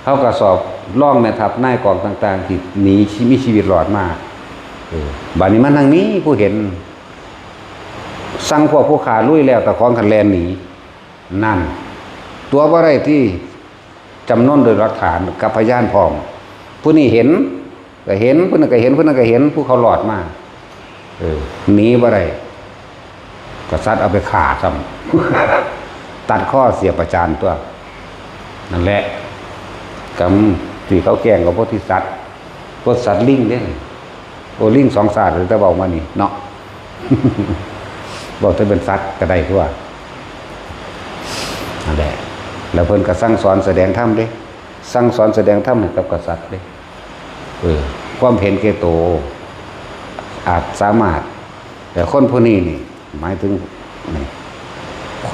S1: เขากระสอบล่องแม่ทัพนายกองต่างๆที่หนีมีชีวิตรอดมาบัดนี้มันทางนี้ผู้เห็นสั่งพวกผู้ขาลุยแล้วแต่ของขันแลนหนีนั่นตัวว่าไรที่จำนวนโดยหลักฐานกับพยานพร้อมผู้นี้เห็นก็เห็นผู้นั้นก็เห็นผู้นั้นก็เห็นผู้เขาหลอดมาหนีว่าไรกษัตริย์เอาไปฆ่าซ้ำตัดข้อเสียประจานตัวนั่นแหละกรรมที่เขาแกล้งกับพวกที่สัตว์พวกสัตว์ลิงเนี่ยโอ้ลิง2 ศาสตร์หรือจะบอกมานี่เนาะ บอกจะเป็นสัตว์ก็ได้ทั่วนั่นแหละแล้วเพิ่นก็สั่งสอนแสดงธรรมเด้สั่งสอนแสดงธรรมให้กับกษัตริย์เด้ความเห็นแก่โตอาจสามารถแต่คนพวกนี้นี่หมายถึง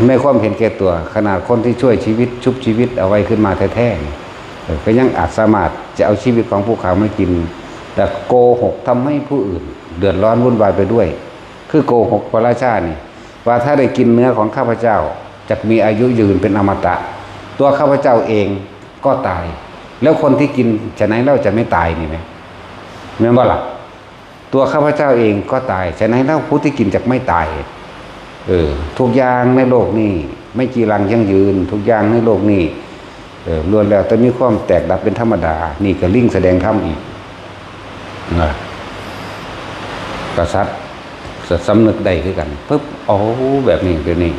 S1: ในความเห็นแก่ตัวขนาดคนที่ช่วยชีวิตชุบชีวิตเอาไว้ขึ้นมาแท้ๆก็ยังอาจสามารถจะเอาชีวิตของผู้เขาไม่กินแต่โกหกทำให้ผู้อื่นเดือดร้อนวุ่นวายไปด้วยคือโกหกพระราชานี่ว่าถ้าได้กินเนื้อของข้าพเจ้าจะมีอายุยืนเป็นอมตะตัวข้าพเจ้าเองก็ตายแล้วคนที่กินฉะนั้นเราจะไม่ตายนี่ไหมแม่นบ่ล่ะตัวข้าพเจ้าเองก็ตายฉะนั้นเราผู้ที่กินจะไม่ตายทุกอย่างในโลกนี้ไม่จีรังยั่งยืนทุกอย่างในโลกนี้ล้วนแล้วแต่มีความแตกดับเป็นธรรมดานี่ก็ลิงแสดงธรรมอีกกษัตริย์สำนึกได้คือกันปึ๊บโอ้แบบนี้เดี๋ยวนี้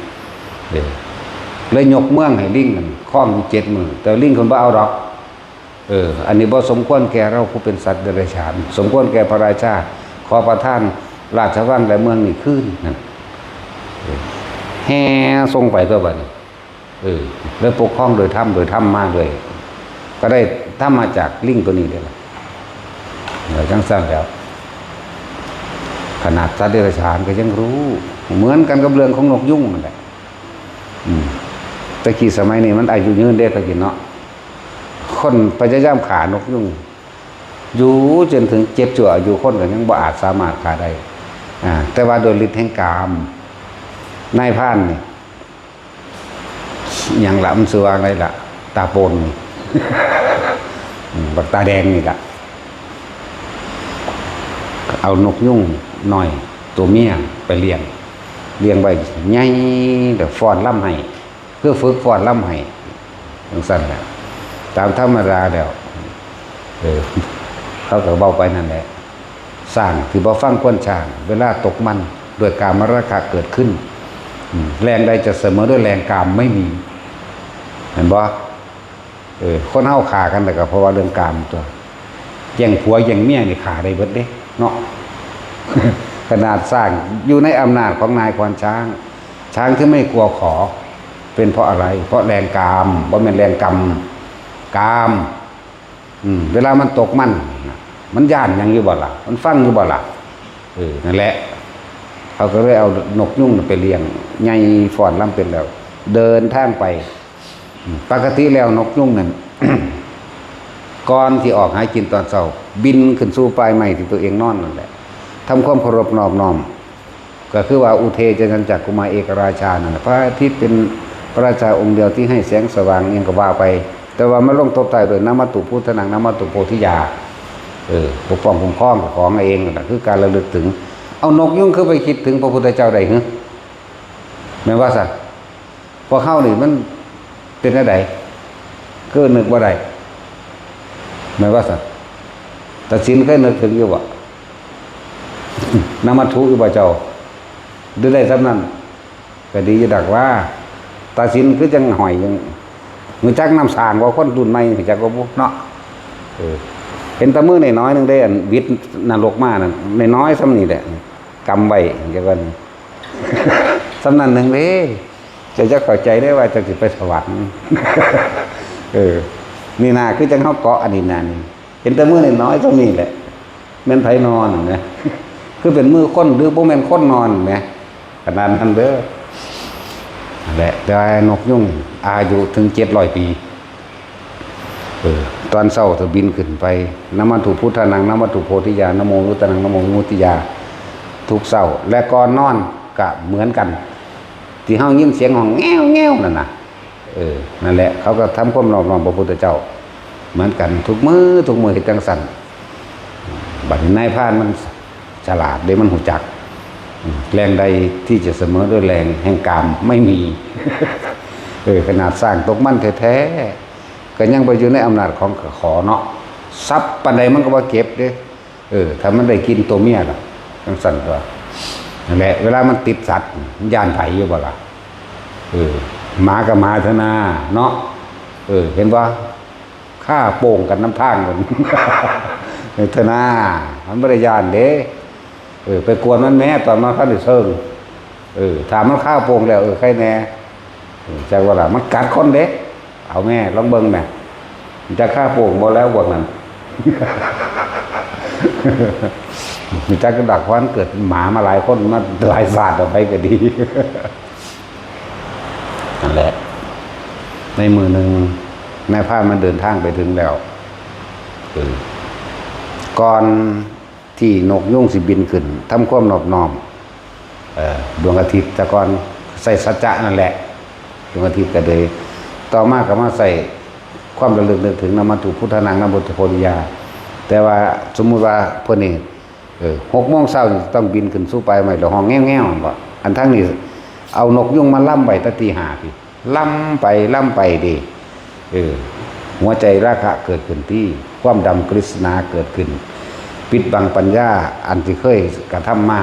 S1: เลยยกเมืองให้ลิงกันคล้อง7 มื้อแต่ลิงคนบ่เอาดอกอันนี้บ่สมควรแก่เราผู้เป็นสัตว์เดรัจฉานสมควรแก่พระราชาขอประทานราชวังและเมืองนี้คืนนั่นแห่ส่งไปตัวบัดนี้แล้วปกครองโดยธรรมมาเลยก็ได้ธรรมมาจากลิงตัวนี้เลยล่ะจังซั่นแล้ว ขนาดสัตว์เดรัจฉานก็ยังรู้เหมือนกันกับเรื่องของนกยุงนั่นแหละตะกี้สมัยนี้มันอายุยืนได้ตะกี้เนาะคนพยายามขานกยุงอยู่จนถึง7 ชั่วอายุคนก็ยังบ่อาจสามารถขาได้แต่ว่าโดยฤทธิ์แห่งกามนายพรานนี่อย่างละมันสื่อว่าอะไรล่ะตาโปนนี่ บักตาแดงนี่ล่ะเอานกยุงหน่อยตัวเมียไปเลี้ยงไว้ใหญ่เดี๋ยวฟ้อนล่ำให้เพื่อฝึกฟ้อนล่ำให้จังซั่นแหละตามธรรมดาแล้วเขาก็เบาไปนั่นแหละสร้างที่บ่ฟังควรช่างเวลาตกมันด้วยกามราคะเกิดขึ้นแรงใดจะเสมอด้วยแรงกามไม่มีเห็นบ่คนเฮาฆ่ากันแต่ก็เพราะว่าเรื่องกามตัวแย่งผัวแย่งเมียนี่ฆ่าได้เบิดเด้เนาะ ขนาดสร้างอยู่ในอำนาจของนายควานช้างที่ไม่กลัวขอเป็นเพราะอะไรเพราะแรงกามบ่แม่นแรงกรรมกามเวลามันตกมันย่านยังอยู่บ่ล่ะมันฟังอยู่บ่ล่ะนั่นแหละเขาก็เลยเอานกยุ่งไปเลี้ยงใหญ่ฟ้อนล่ำเป็นแล้วเดินทางไปปกติแล้วนกยุ่งนั่น ก่อนที่ออกหากินตอนเช้าบินขึ้นสู่ปลายไม้ที่ตัวเองนอนนั่นแหละทำความเคารพนอบน้อมก็คือว่าอุเทจจันจักกุมารเอกราชานั่นพระอาทิตย์เป็นพระราชาองค์เดียวที่ให้แสงสว่างเองก็ว่าไปแต่ว่ามันลงตบใต้โดยนามตุพุทธนังนามตุโพธิยาปกป้องคุ้มครองของเองนั่นคือการระลึกถึงเอานกยุ่งคือไปคิดถึงพระพุทธเจ้าได้หรือแม่ว่าสัตว์พอเข้านี่มันเป็นอะไรก็นึกว่าได้แม่ว่าสัตว์แต่สินก็นึกถึงอยู่ว่านามัตถุอยู่บ่เจ้าดูได้สำนั้นก็ดีอยู่ดักว่าตาสินคือจังหอยยังมือจักน้ำสางว่าคนรุ่นใหม่จักว่าบุเนาะเห็นตะมือในน้อยนึงได้อันวิทย์นรกมากนั่นในน้อยซ้ำนี่แหละกำไว้อย่างกันสำนันหนึ่งเลยจะเข้าใจได้ว่าจะไปสวรรค์นี่นาคือจังเข้าเกาะอันนี้นานี่เห็นตะมือในน้อยซ้ำนี่แหละแม่นไผนอนนะคือเป็นมือค้นหรือบ่แม่นค้นนอนนะขนาดนั้นเด้อแหละแต่นกยุ่งอายุถึง700 ปีตอนเช้าเธอบินขึ้นไปนมัตถุพุทธนังนมัตถุโพธิญาณนโมนุตนังนโมมุติยาทุกเช้าและก่อนนอนก็เหมือนกันที่เฮายินเสียงของแง่วนั่นน่ะนั่นแหละเขาก็ทำความนอบน้อมพระพุทธเจ้าเหมือนกันทุกมือเฮ็ดจังซั่นบัดนี้นายพรานมันฉลาดเด้มันหูจักแรงใดที่จะเสมอด้วยแรงแห่งกามไม่มี ขนาดสร้างตกมันแท้ๆก็ยังไปอยู่ในอำนาจของขอเนาะทรัพย์ปานใดมันก็บ่เก็บเด้ถ้ามันได้กินตัวเมียล่ะจังซั่นตัวนั่นแหละเวลามันติดสัตว์ย่านไผอยู่บ่ล่ะหมากับหมาเถอะนะเนาะเห็นบ่ฆ่าโป่งกันน้ำทางกัน เถอะนะมันบ่ได้ย่านเด้ไปกวนมันแม้ตอนมาคันได้เชิงถามมันข้าวโป่งแล้วใครแน่จักว่าล่ะมันกัดคนเด้เอาแม่ลองเบิ่งแม่จะข้าวโป่งบ่แล้วพวกนั้น มีจักกระดักวันเกิดหมามาหลายคนมาหลายศาสตร์เอาไปก็ดี นั่นแหละในมือหนึ่งนายพรานมันเดินทางไปถึงแล้วก่อนที่นกยุ่งสิบินขึ้นทำความนอบน้อมดวงอาทิตย์แต่ก่อนใส่สัจจะนั่นแหละดวงอาทิตย์ก็เลยต่อมาก็มาใส่ความระลึกนึกถึงนามตุพุทธนังนามตุโพธิยาแต่ว่าสมมุติว่าเพิ่นนี่6 โมงเช้าต้องบินขึ้นสู่ปลายไม้แล้วห้องแง่วๆบ่อันทั้งนี้เอานกยุ่งมาล่ำไว้ตั้งตี 5พี่ล่ำไปดิหัวใจราคะเกิดขึ้นที่ความดำกฤษณาเกิดขึ้นปิดบังปัญญาอันที่เคยกระทำมา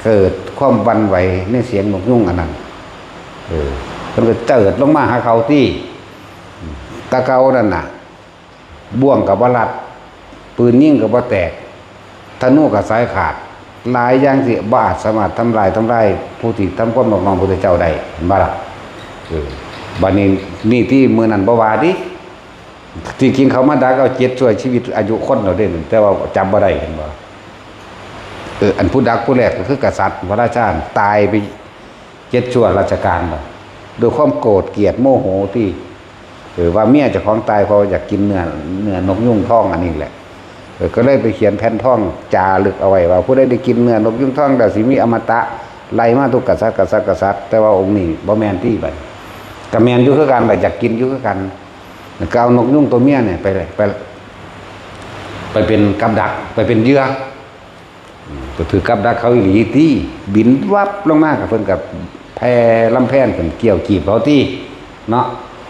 S1: เกิดความวันไหวในเสียงนกยุ่งอันนั้นมันก็เจิดลงมาหาเขาที่ตะเกานั่นน่ะบ่วงกับบ่รัดปืนยิงกับบ่แตกธนูกับสายขาดหลายอย่างสิบ่อาจสามารถทำลายผู้ที่ทำความนอบน้อมพระพุทธเจ้าได้เห็นบ่ล่ะบัดนี้นี่ที่มื้อนั้นบ่ว่าดิที่กินเขามาดักเอา7 ช่วยชีวิตอายุคนเราเด่นแต่ว่าจำบ่ได้เห็นบ่ อันผู้ดักผู้แรกก็คือกษัตริย์พระราชาตายไป7 ชั่วราชการบ่ด้วยความโกรธเกลียดโมโหที่ว่าเมียเจ้าของตายเพราะอยากกินเนื้อนกยุ่งท่องอันนี้แหละก็เลยไปเขียนแผ่นท่องจารึกเอาไว้ว่าผู้ใดได้กินเนื้อนกยุ่งท่องแล้วสิมีอมตะไล่มาทุกกษัตริย์แต่ว่าองค์นี้บ่แม่นที่บัดก็แม่นอยู่คือกันบัดอยากกินอยู่คือกันก็เอานกยุ่งตัวเมียเนี่ยไปเป็นกับดักไปเป็นเหยื่อก็ถือกับดักเขาอีหลีที่บินวับลงมากับเพิ่นกับแพร่ลำแพนเพิ่นเกี่ยวกีบเขาที่เนาะ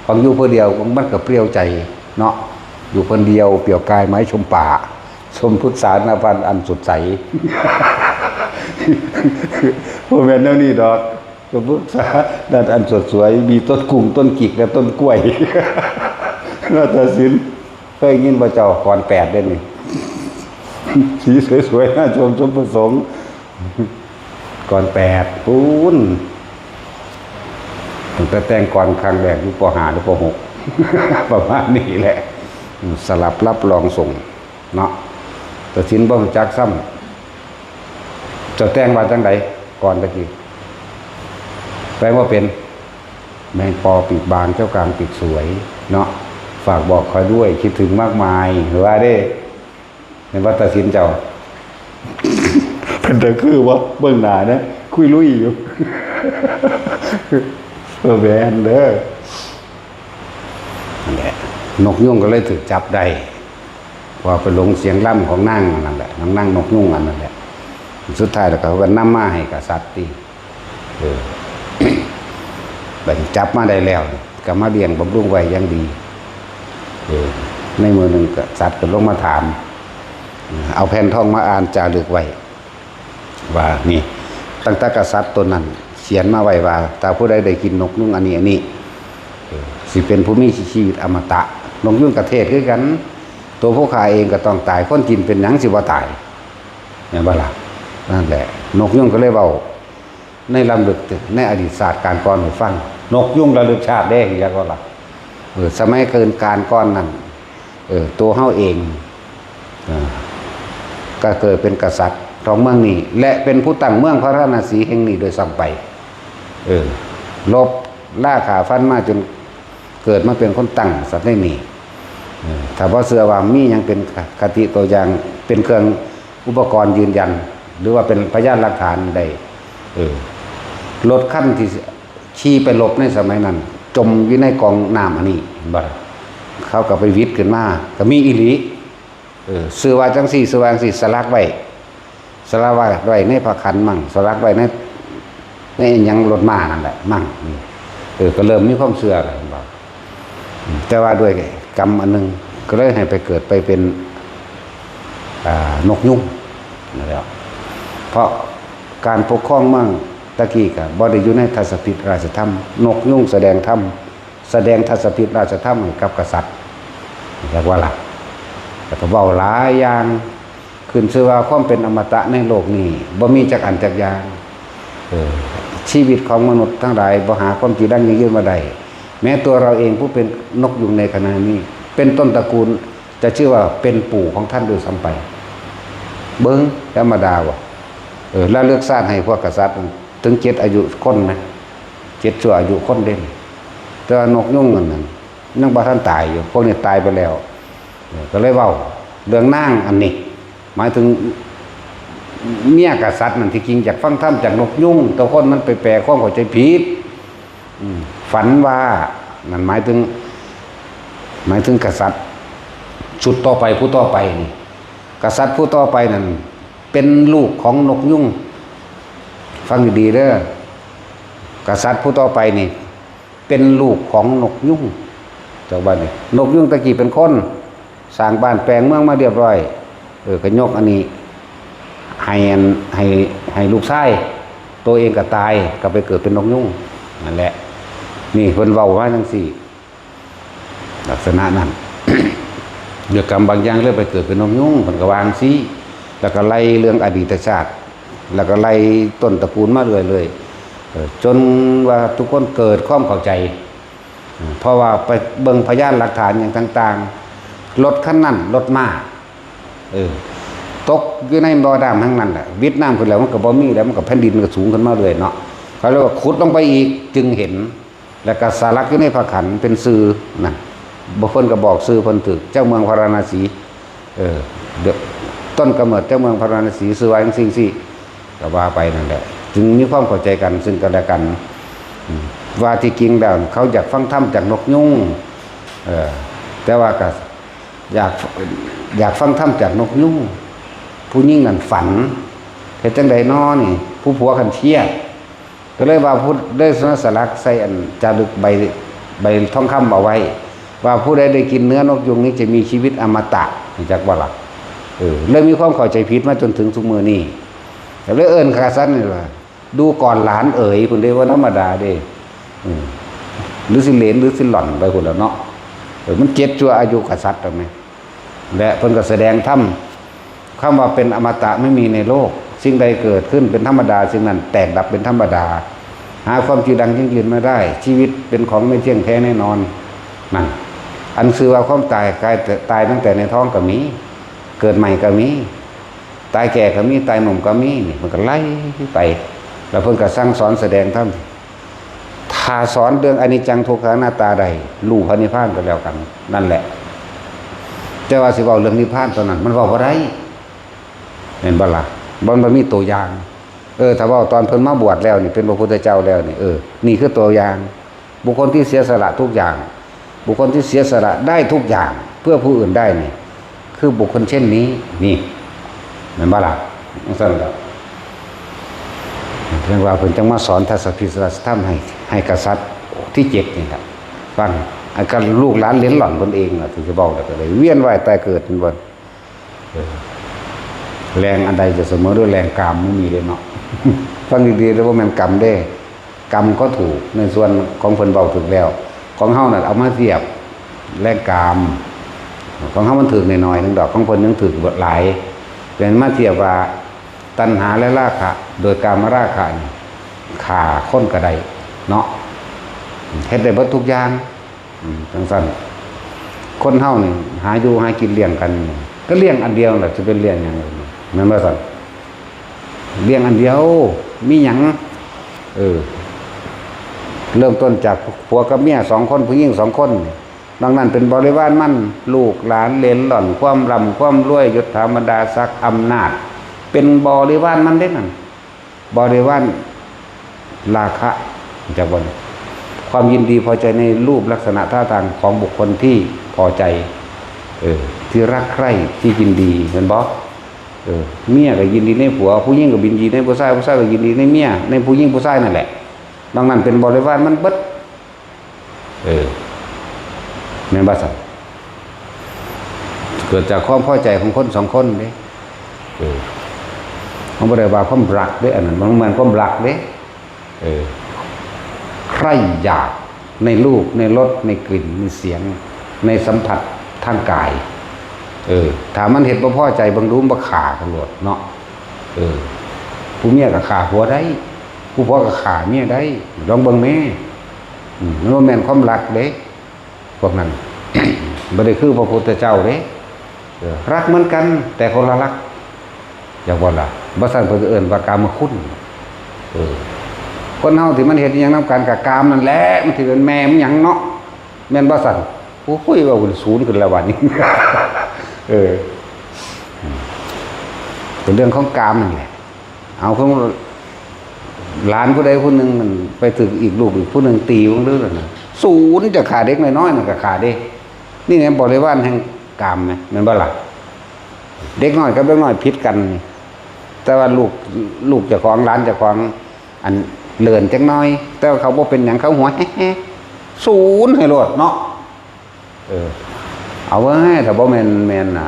S1: ของอยู่เพื่อเดียวมันก็เปรี้ยวใจเนาะอยู่คนเดียวเปลี่ยวกายไม้ชมป่าชมพุทธสารนาพันอันสดใสพวกแม่นแนวนี้ดอกชมพุทธสารด้านอันสดสวยมีต้นกุ้งต้นกิกและต้นกล้วยน่าตัดสินเคยยินบ่เจ้าก่อน8ได้นี่สีสวยๆน่าชมผสมก่อน8ปูนตั้งแต่แต่งก่อนครั้งแรกอยู่ป.5 หรือป.6 ประมาณนี้แหละสลับรับรองส่งเนาะแต่สินบ่รู้จักซ้ำจะแต่งว่าจังไดก่อนตะกี้แปลว่าเป็นแมงปอปีกบางเจ้ากลางปีกสวยเนาะฝากบอกคอยด้วยคิดถึงมากมายหรือว่าได้ในวัดตัดสินเจ้าเป็นแต่คือว่าเบื้องหน้านะคุยลุยอยู่แบนเด้อนั่นแหละนกยุ่งก็เลยถูกจับได้ว่าไปหลงเสียงล่ำของนั่งนั่นแหละนั่งนกยุ่งอันนั่นแหละสุดท้ายแล้วเขาก็นำมาให้กษัตริย์ที่บัดจับมาได้แล้วก็มาเลี้ยงบำรุงไว้อย่างดีในมือหนึ่งกษัตริย์ก็ลงมาถามเอาแผ่นทองมาอ่านจารึกไว้ว่านี่ตั้งแต่กษัตริย์ตนนั้นเขียนมาไว้ว่าถ้าผู้ใดได้กินนกยุ่งอันนี้สิเป็นผู้มีชีวิตอมตะนกยุ่งกระเทศคือกันตัวผู้ขายเองก็ต้องตายคนกินเป็นหยังสิบ่ตายเนี่ยบ่ล่ะนั่นแหละนกยุ่งก็เลยเว้าในลำลึกในอดีตศาสตร์การก่อนให้ฟังนกยุ่งระลึกชาติได้ยังก็ล่ะสมัยเกินการก่อนนั้นตัวเฮาเองก็เกิดเป็นกษัตริย์ของเมืองนี้และเป็นผู้ตั้งเมืองพระราชสีแห่งนี้โดยซ้ำไปลบล่าขาฟันมาจนเกิดมาเป็นคนตั้งสัตว์ในนี้ถ้าว่าเสือว่ามียังเป็นคติตัวอย่างเป็นเครื่องอุปกรณ์ยืนยันหรือว่าเป็นพยานหลักฐานใดรถขั้นที่ขี่ไปลบในสมัยนั้นจมอยู่ในกองน้ำอันนี้บ่เขาก็ไปวิทย์ขึ้นมาก็มีอีหลีซื้อว่าจังสี่ซื้อว่าจังสี่สลักไว้ในพระขันมั่งสลักไว้ในยังรถม้านั่นแหละมั่งก็เริ่มมีความเชื่อกันบ่แต่ว่าด้วยกรรมอันนึงก็เลยให้ไปเกิดไปเป็นนกยุ่งนั่นแหละเพราะการปกครองเมืองตะกี้ก็บ่ได้อยู่ในทัศพิธราชธรรมนกยุ่งแสดงธรรมแสดงทัศพิธราชธรรมให้กับกษัตริย์เรียกว่าล่ะก็เว้าหลายอย่างขึ้นชื่อว่าความเป็นอมตะในโลกนี้บ่มีจักอันจักอย่างชีวิตของมนุษย์ทั้งหลายบ่หาความจริงดังยืนมาได้แม้ตัวเราเองผู้เป็นนกยุงในขณะนี้เป็นต้นตระกูลจะชื่อว่าเป็นปู่ของท่านด้วยซ้ำไปเบิ้งธรรมดาว่ะแล้วเลือกสร้างให้พวกกษัตริย์ถึง7อายุคนนะ7ชั่วอายุคนเด่นแต่นกยุงนั้นยังบ่ทันตายอยู่พวกนี้ตายไปแล้วก็เลยเว้าเรื่องนางอันนี้หมายถึงเมียกษัตริย์นั่นที่จริงจากฟังธรรมจากนกยุ่งตัวคนมันไปแปลความเข้าใจผิดฝันว่านั่นหมายถึงกษัตริย์ชุดต่อไปผู้ต่อไปนี่กษัตริย์ผู้ต่อไปนั่นเป็นลูกของนกยุ่งฟังดีๆเด้อกษัตริย์ผู้ต่อไปนี่เป็นลูกของนกยุ่งเจ้าบ้านนี่นกยุ่งตะกี้เป็นคนสร้างบ้านแปลงเมืองมาเรียบร้อยก็ยกอันนี้ให้ลูกชายตัวเองก็ตายก็ไปเกิดเป็นนกยุ่งนั่นแหละนี่เพิ่นเว้าว่าจังซี่ลักษณะนั้น เรื่องกรรมบางอย่างเลยไปเกิดเป็นนกยุ่งเพิ่นก็วางซี่แล้วก็ไล่เรื่องอดีตชาติแล้วก็ไล่ต้นตระกูลมาเรื่อยๆจนว่าทุกคนเกิดความเข้าใจเพราะว่าไปเบิ่งพยานหลักฐานอย่างต่างๆรถคันนั้นรถม้า ตกอยู่ในบ่อน้ำทั้งนั้นแหละวิทย์น้ำขึ้นแล้วมันก็บ่มีแล้วมันก็แผ่นดินก็สูงขึ้นมาเลยเนาะเขาเรียกว่าขุดลงไปอีกจึงเห็นแล้วก็สารักอยู่ในพระขันเป็นสื่อนะบางคนก็บอกสื่อเพิ่นถึกเจ้าเมืองพาราณสีเดี๋ยวต้นกำเนิดเจ้าเมืองพาราณสีสื่อไว้สิ่งที่ก็ว่าไปนั่นแหละจึงมีความเข้าใจกันซึ่งกันและกันว่าที่จริงแล้วเขาอยากฟังธรรมจากนกยุงแต่ว่าก็อยากฟังธรรมจากนกยุงผู้ยิ่งนั่นฝันเฮ็ดจังใดน้อนี่ผู้ผัวคันเชียก็เลยว่าพูดได้สนสลักใส่อันจารึกใบทองคำเอาไว้ว่าผู้ใดได้กินเนื้อนกยุงนี้จะมีชีวิตอมตะจักว่าล่ะเลยมีความเข้าใจผิดมาจนถึงทุกมื้อนี้แต่เลยคาซันนี่ว่าดูก่อนหลานคุณได้ว่าธรรมดาเด้หรือสิเหลนหรือสิหล่อนไปพุ่นแล้วเนาะมันเจ็ดชั่วอายุกษัตริย์ถูกมั้ยและเพิ่นก็แสดงธรรมคำว่าเป็นอมตะไม่มีในโลกสิ่งใดเกิดขึ้นเป็นธรรมดาสิ่งนั้นแตกดับเป็นธรรมดาหาความจริงดังยั่งยืนไม่ได้ชีวิตเป็นของไม่เที่ยงแท้แน่นอนนั่นอันคือว่าความตายตายตั้งแต่ในท้องก็มีเกิดใหม่ก็มีตายแก่ก็มีตายหนุ่มก็มีนี่มันก็ไล่ไปแล้วเพิ่นก็สั่งสอนแสดงธรรมถ้าสอนเรื่องอนิจจังทุกขังอนัตตาใดรู้พระนิพพานก็แล้วกันนั่นแหละแต่ว่าสิเว้าเรื่องนิพพานตอนนั้นมันเว้าบ่ได้เห็นบ่ล่ะบ่มีตัวอย่างถ้าเว้าตอนเพิ่นมาบวชแล้วนี่เป็นพระพุทธเจ้าแล้วนี่นี่คือตัวอย่างบุคคลที่เสียสละทุกอย่างบุคคลที่เสียสละได้ทุกอย่างเพื่อผู้อื่นได้นี่คือบุคคลเช่นนี้นี่เห็นบ่ล่ะจังซั่นล่ะเรื่องว่าเพิ่นจังมาสอนทัศพิสธรรมให้กษัตริย์ที่7นี่ครับฟังอันกันลูกหลานเลี้ยงหล่อนตนเองน่ะถึงจะบอกได้ก็เลยเวียนว่ายตายเกิดเป็นบ่แรงอันใดจะเสมอด้วยแรงกามไม่มีเลยเนาะฟังดีๆแล้วว่ามันกรรมได้กรรมก็ถูกในส่วนของเพิ่นเว้าถูกแล้วของเฮาน่ะเอามาเทียบแรงกามของเฮามันถูกน้อยๆนึงดอกของเพิ่นยังถูกหลายเป็นมาเทียบว่าตัณหาและราคะโดยกามราคะนี่ฆ่าคนก็ได้เนาะเฮ็ดได้เบิดทุกอย่างจังซั่นคนเฮานี่หาอยู่หากินเลี้ยงกันก็เลี้ยงอันเดียวแหละจะเป็นเลี้ยงหยังแม่นบ่ซั่นเลี้ยงอันเดียวมีหยังเริ่มต้นจากผัวกับเมีย2คนผู้หญิง2คนดังนั้นเป็นบริวารมันลูกหลานเหลนหล่อนความร่ำความรวยยศถาบรรดาศักดิ์อำนาจเป็นบริวารมันเด้นั่นบริวารราคะจากวันความยินดีพอใจในรูปลักษณะท่าทางของบุคคลที่พอใจที่รักใคร่ที่ยินดีเห็นบ่เมียก็ยินดีในผัวผู้หญิงก็ยินดีในผู้ชายผู้ชายก็ยินดีในเมียในผู้หญิงผู้ชายนั่นแหละดังนั้นเป็นบริวารมันเบิดแม่นบ่ซั่นเกิดจากความพอใจของคน2คนเด้มันบ่ได้ว่าความรักเด้อันนั้นมันเหมือนความรักเด้ใครอยากในรูปในรสในกลิ่นในเสียงในสัมผัสทางกายถ้ามันเห็นบ่พอใจบางรู้บ่ฆ่ากันโลดเนาะผู้เมียก็ฆ่าผัวได้ผู้ผัวก็ฆ่าเมียได้ลองเบิ่งแม่มันบ่แม่นความรักเด้พวกนั้น บ่ได้คือพระพุทธเจ้าเด้รักเหมือนกันแต่คนละรักอย่าว่าล่ะบ่ซั่นเพิ่นเอิ้นว่ากามคุณคนเฮาที่มันเฮ็ดอีหยังนำกันกับกามนั่นแหละมันสิเป็นแม่มันหยังเนาะแม่นบ่ซั่นโอ้ยว่าศูนย์ขึ้นแล้วบัดนี้เป็นเรื่องของกามนั่นแหละเอาของหลานผู้ใดผู้หนึ่งมันไปถึงอีกลูกอีกผู้หนึ่งตีมันเรื่องนั้นศูนย์จะขาเด็กน้อยๆนั่นก็ขาเด้นี่ไงบริวารแห่งกามไหมมันบ่ล่ะเด็กน้อยกับเด็กน้อยผิดกันแต่ว่าลูกเจ้าของหลานเจ้าของอันเลื่อนจังน้อยแต่ว่าเขาบ่เป็นหยังเขาหัวศูนย์ให้โลดเนาะเอาไว้ให้ถ้าบ่แม่นน่ะ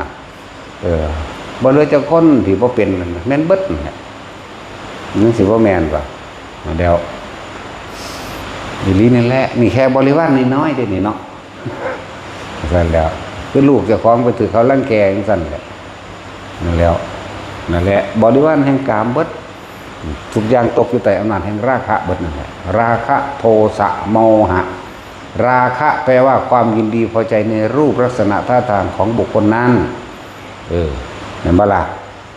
S1: บ่เลยจะคนที่บ่เป็นแม่นเบิดนั่นแหละนั่นสิบ่แม่นป่ะเดี๋ยวอีหลีนั่นแหละนี่แค่บริวารน้อยๆเด้นี่เนาะซั่นแล้วคือลูกเจ้าของไปถือเขารังแกจังซั่นแหละนั่นแหละบริวารแห่งกามเบิดทุกอย่างตกอยู่ใต้อำนาจแห่งราคะเบิดนั่นแหละราคะโทสะโมหะราคะแปลว่าความยินดีพอใจในรูปลักษณะท่าทางของบุคคลนั้นเห็นบ่ล่ะโ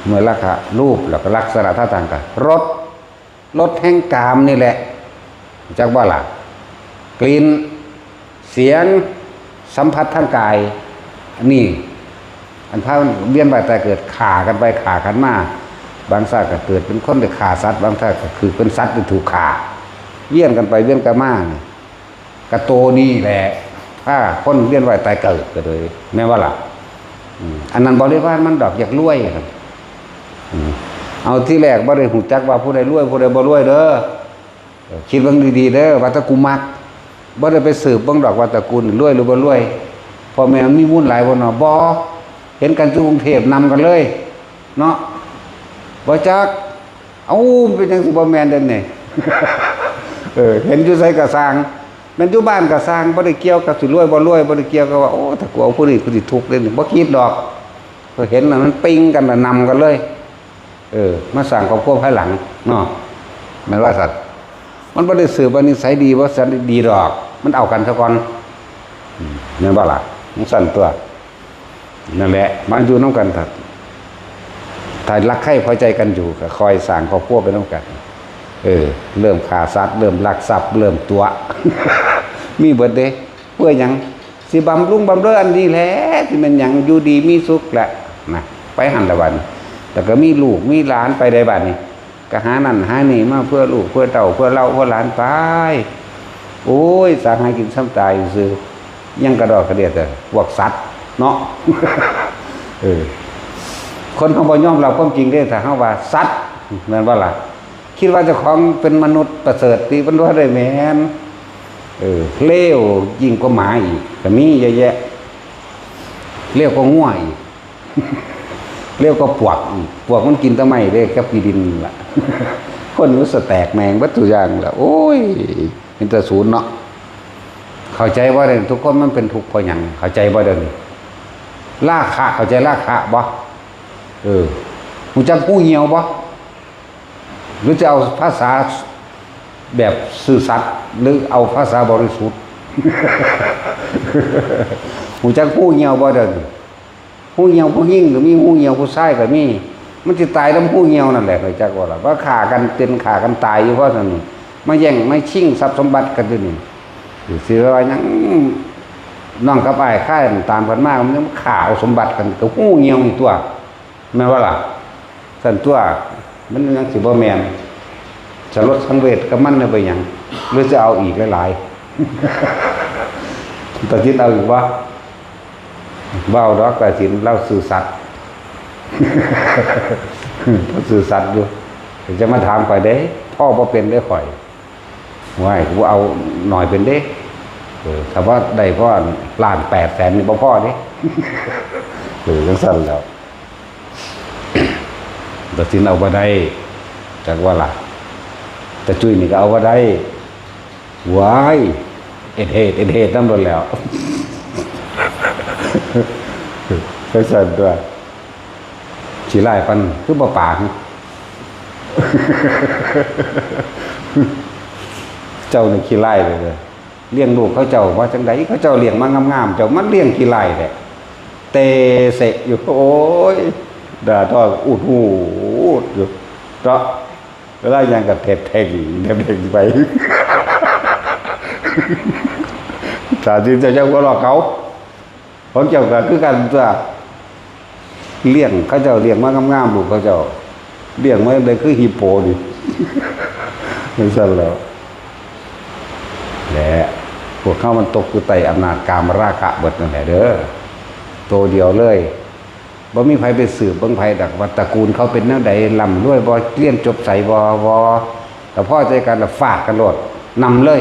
S1: เมื่อราคารูปแล้วก็ลักษณะท่าทางกันรสแห่งกามนี่แหละจักว่าล่ะกลิ่นเสียงสัมผัสทางกายนี่อันพาเวียนไปแต่เกิดขากันไปขากันมาบางชาติก็เกิดเป็นคนไปฆ่าสัตว์บางชาติก็คือเป็นสัตว์ที่ถูกฆ่าเวียนกันไปเวียนกันมากระโตนี่แหละถ้าคนเวียนไปตายเกิดก็เลยแม้ว่าล่ะอันนั้นบริวารมันดอกอยากรวยครับเอาที่แรกบ่ได้หูจักว่าผู้ใดรวยผู้ใดบ่รวยเด้อคิดเบิ่งดีๆเด้อว่าตะกูมักบ่ได้ไปสืบเบิ่งดอกว่าตระกูลรวยหรือบ่รวยพ่อแม่มีมูลหลายบ่เนาะบ่เห็นกันที่กรุงเทพนำกันเลยเนาะบ่จักเอ้าเป็นจังสิบ่แม่นเด้นี่ เห็นอยู่ไสก็สร้างแม่นอยู่บ้านก็สร้างบ่ได้เกี่ยวกับสิรวยบ่รวยบ่ได้เกี่ยวกับว่าโอ้ถ้ากูเอาผู้นี้กูสิทุกข์เด้นี่บ่คิดดอกก็เห็นแล้วมันปิ้งกันน่ะนำกันเลยมาสร้างครอบครัวภายหลังเนาะแม่นว่าสัตว์มันบ่ได้สืบว่านิสัยดีบ่สันดีดอกมันเอากันซะก่อนแม่นบ่ล่ะมันสั่นตัวนั่นแหละมันอยู่นำกันถ้ารักใคร่พอใจกันอยู่ก็คอยสร้างครอบครัวไปนำกันเริ่มฆ่าสัตว์เริ่มลักทรัพย์เริ่มตัว มีเบิดเด้เพื่อหยังสิบำรุงบำเรออันนี้แหละที่มันหยังอยู่ดีมีสุขแหละนะไปหันละวันแต่ก็มีลูกมีหลานไปได้บัดนี้ก็หานั่นหานี่มาเพื่อลูกเพื่อเต่าเพื่อเล่าเพื่อหลานไปโอ้ยสร้างให้กินซ้ำตายซื่อยังกระดอกกระเดียดแต่พวกสัตว์เนาะ คนเขาบ่ยอมรับความจริงได้ถ้าเฮาว่าสัตว์แม่นบ่ล่ะคิดว่าเจ้าของเป็นมนุษย์ประเสริฐที่มันว่าได้แม่นเลวยิ่งกว่าหมาอีกก็มีเยอะแยะเลวกว่าง่วอีก เลวกว่าปวกอีกปวกมันกินตะไม้เด้กับกีดินล่ะ คนรู้สึกแตกแมงวัตถุอย่างล่ะโอ้ยเป็นแต่ศูนย์เนาะเข้าใจว่าเด้ทุกคนมันเป็นทุกข์เพราะหยังเข้าใจบ่เด้นี่ราคะเข้าใจราคะบ่รู้จักผู้เหี่ยวบ่หรือจะเอาภาษาแบบซื่อสัตย์หรือเอาภาษาบริสุทธิ์ รู้จักผู้เหี่ยวบ่เด้อผู้เหี่ยวผู้หญิงก็มีผู้เหี่ยวผู้ชายก็มีมันสิตายนำผู้เหี่ยวนั่นแหละรู้จักบ่ล่ะว่าฆ่ากันเป็นฆ่ากันตายอยู่เพราะซั่นนี่มาแย่งมาชิงทรัพย์สมบัติกันอยู่นี่สิว่าหยังน้องกับอ้ายค่ายตามกันมามันยังฆ่าเอาสมบัติกันก็ผู้เหี่ยวนี่ตัวแม่ว่าล่ะซั่นตัวมันยังสิบ่แม่นจะลดสังเวชกับมันไปหยังหรือจะเอาอีกหลายๆ ตัดสินเอาอีกว่าเว้าดอกตัดสินเล่าสื่อสัตย์ สื่อสัตย์อยู่จะมาถามข่อยเด้พ่อบ่เป็นได้ข่อยว่ากูเอาหน่อยเป็นเด้ถ้าว่าได้พ่อล้าน800,000นี่บ่พอเด้ จังซั่นแล้วตัดสินเอาบ่ได้จักว่าล่ะแต่จุ้ยนี่ก็เอาบ่ได้ว้ายเอ็ดเหตุนำโดนแล้ว เคยสั่นตัวสิไล่ปันคือบ่ปาก เจ้านี่ขี้ไล่เลยเลี้ยงลูกเขาเจ้าว่าจังได๋เขาเจ้าเลี้ยงมางามๆเจ้ามันเลี้ยงขี้ไล่แหละเตเสะอยู่โอ้ยด่าทออุดหูอยู่เนาะเวลายังกับเทปแทงไป สาธิตเจ้าก็รอเขาของเจ้าก็คือกันตัวเลี้ยงเขาเจ้าเลี้ยงมางามๆลูกเขาเจ้าเลี้ยงมาได้คือฮิปโปดิไม่ใช่แล้วแหละพวกเขามันตกอยู่ใต้อำนาจกามราคะเบิดนั่นแหละเด้อโตเดียวเลยบ่มีไผไปสืบเบิ่งไผดอกว่าตระกูลเขาเป็นแนวใดร่ำรวยบ่เรียนจบไสบ่แต่พอใจกันแล้วฟาดกันโลดนำเลย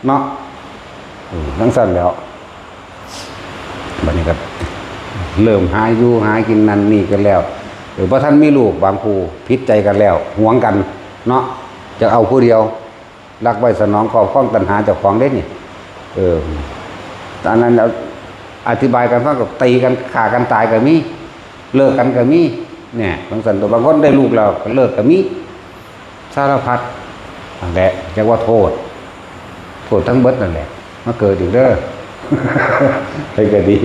S1: เนาะทั้งสั้นแล้วบัดนี้ก็เริ่มหาอยู่หากินนั่นนี่กันแล้วหรือพอท่านมีลูกบางผู้ผิดใจกันแล้วหวงกันเนาะจะเอาผู้เดียวรักไว้สนองครอบครองตัณหาเจ้าของได้นี่อันนั้นอธิบายกันว่ากับตีกันฆ่ากันตายก็มีเลิกกันก็มีเนี่ยบางสันตัวบางคนได้ลูกแล้วก็เลิกก็มีสารพัดนั่นแหละเรียกว่าโทษทั้งเบิดนั่นแหละมาเกิดอีกเด้อ ให้ก็ดี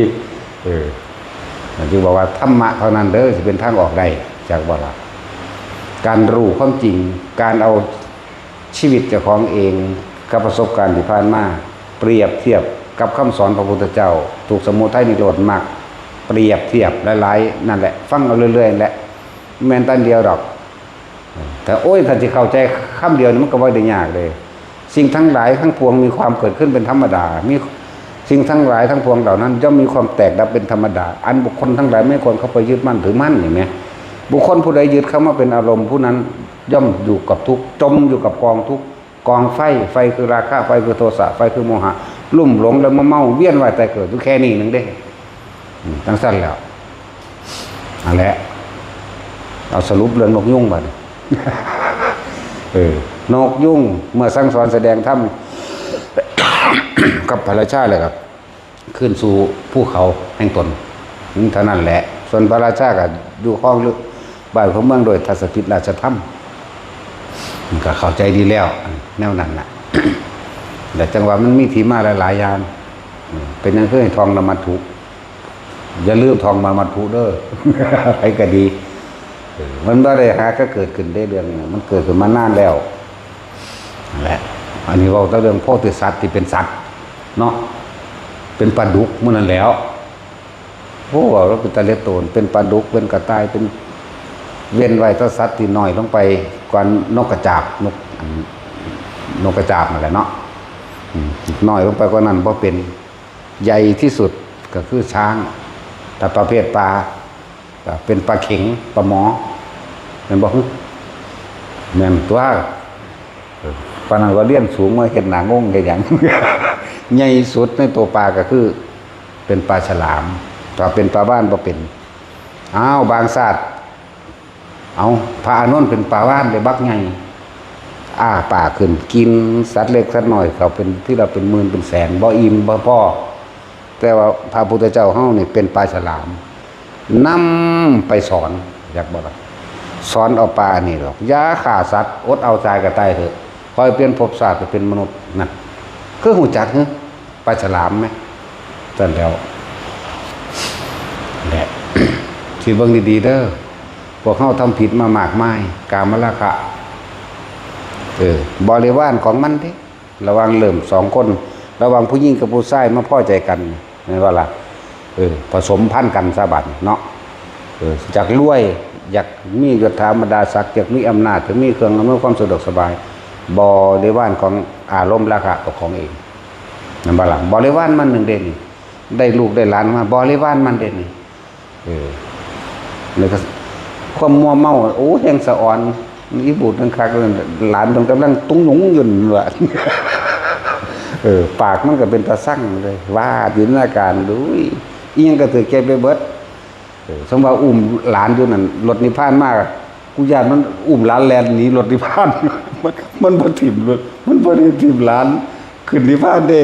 S1: จึงบอกว่าธรรมะเท่านั้นเด้อจะเป็นทางออกได้จากบ่ละการรู้ความจริงการเอาชีวิตเจ้าของเองกับประสบการณ์ที่ผ่านมาเปรียบเทียบกับคำสอนพระพุทธเจ้าถูกสมุทัยนิโรธมากเปรียบเทียบหลายๆนั่นแหละฟังเอาเรื่อยๆแหละแม่นตันเดียวดอกแต่โอ้ยถ้าจะเข้าใจคำเดียวนี่มันก็บ่ได้ยากเลยสิ่งทั้งหลายทั้งปวงมีความเกิดขึ้นเป็นธรรมดามีสิ่งทั้งหลายทั้งปวงเหล่านั้นย่อมมีความแตกดับเป็นธรรมดาอันบุคคลทั้งหลายไม่ควรเข้าไปยึดมั่นถือมั่นอย่างนี้บุคคลผู้ใดยึดเข้ามาเป็นอารมณ์ผู้นั้นย่อมอยู่กับทุกข์จมอยู่กับกองทุกข์กองไฟคือราคะไฟคือโทสะไฟคือโมหะลุ่มหลงแล้วมาเมาเวียนว่ายตายเกิดอยู่แค่นี้นึงเด้ตั้งสั้นแล้วนั่นแหละเอาสรุปเรื่องนกยุ่งบัดนกยุ่งเมื่อสั่งสอนแสดงธรรมกับพระราชาเลยครับขึ้นสู่ภูเขาแห่งตนเท่านั้นแหละส่วนพระราชาก็อยู่ห้องลึกบ้านของเมืองโดยทัศพิษราชธรรมก็เข้าใจดีแล้วแนวนั้นน่ะ แต่จังหวะมันมีที่มาหลายๆอย่างเป็นยังเพื่อให้ทองละมัดถูกอย่าลืมทองมามัดถูกเด้อ ให้ก็ดีมันบ่ได้หาก็เกิดขึ้นได้เรื่องมันเกิดขึ้นมานานแล้วแหละอันนี้เราต้องเรื่องโพธิสัตว์ที่เป็นสัตว์เนาะเป็นปลาดุกเมื่อนั้นแล้วโอ้เราเป็นตะเลโตนเป็นปลาดุกเป็นกระต่ายเป็นเว้นไว้ถ้าสัตว์ที่น้อยลงไปกว่านกกระจาบนกกระจาบนั่นแหละเนาะน้อยลงไปกว่านั้นเพราะเป็นใหญ่ที่สุดก็คือช้างแต่ประเภทปลาเป็นปลาเข็งปลาหมอเป็นบอกแม่นตัวปลาหนังก็เลี้ยนสูงมาเห็นหนางงเห็นอย่าง ใหญ่สุดในตัวปลาก็คือเป็นปลาฉลามถ้าเป็นปลาบ้านก็เป็นอ้าวบางสัตว์เอาพระอานนท์เป็นปลาบ้านเลยบักใหญ่ป่าขึ้นกินสัตว์เล็กสัตว์น้อยเขาเป็นที่เราเป็นหมื่นเป็นแสนบ่อิ่มบ่พอแต่ว่าพระพุทธเจ้าเฮานี่เป็นปลาฉลามนำไปสอนอยากบอกสอนเอาปลานี่หรอกอย่าฆ่าสัตว์อดเอาใจกับตายเถอะคอยเปลี่ยนภพชาติไปเป็นมนุษย์นั่นคือหูจักปลาฉลามไหมจันแล้วแหละ คิดเบิ่งดีๆเด้อพวกเขาทำผิดมามากมายกามราคะบริวารของมันที่ระวังเริ่มสองคนระวังผู้หญิงกับผู้ชายมาพ่อใจกันนี่ว่าล่ะผสมพันธุ์กันซะบัดเนาะจากรวยอยากมียศถาบรรดาศักดิ์อยากมีอำนาจถึงมีเครื่องอำนวยความสะดวกสบายบริวารของอารมณ์ราคะของเองนั่นบ่ล่ะบริวารมันหนึ่งเด่นได้ลูกได้หลานมาบริวารมันเด่นแล้วก็ความมัวเมาโอ้แห่งสะอ่อนอีบุตรนั่งคักหลานมันกำลังตุ้งหนุ่งยุ่นว่ะ ปากมันก็เป็นตาสั่งเลยว่าจินตนาการดูอีหยังก็ถือแกไปเบิดสมว่าอุ้มหลานอยู่นั่นรถนิพพานมากกูญาติมันอุ้มหลานแลนหนีรถนิพพาน มันบ่ถิ่มรถมันบ่ได้ถิ่มหลานขึ้นนิพพานเด้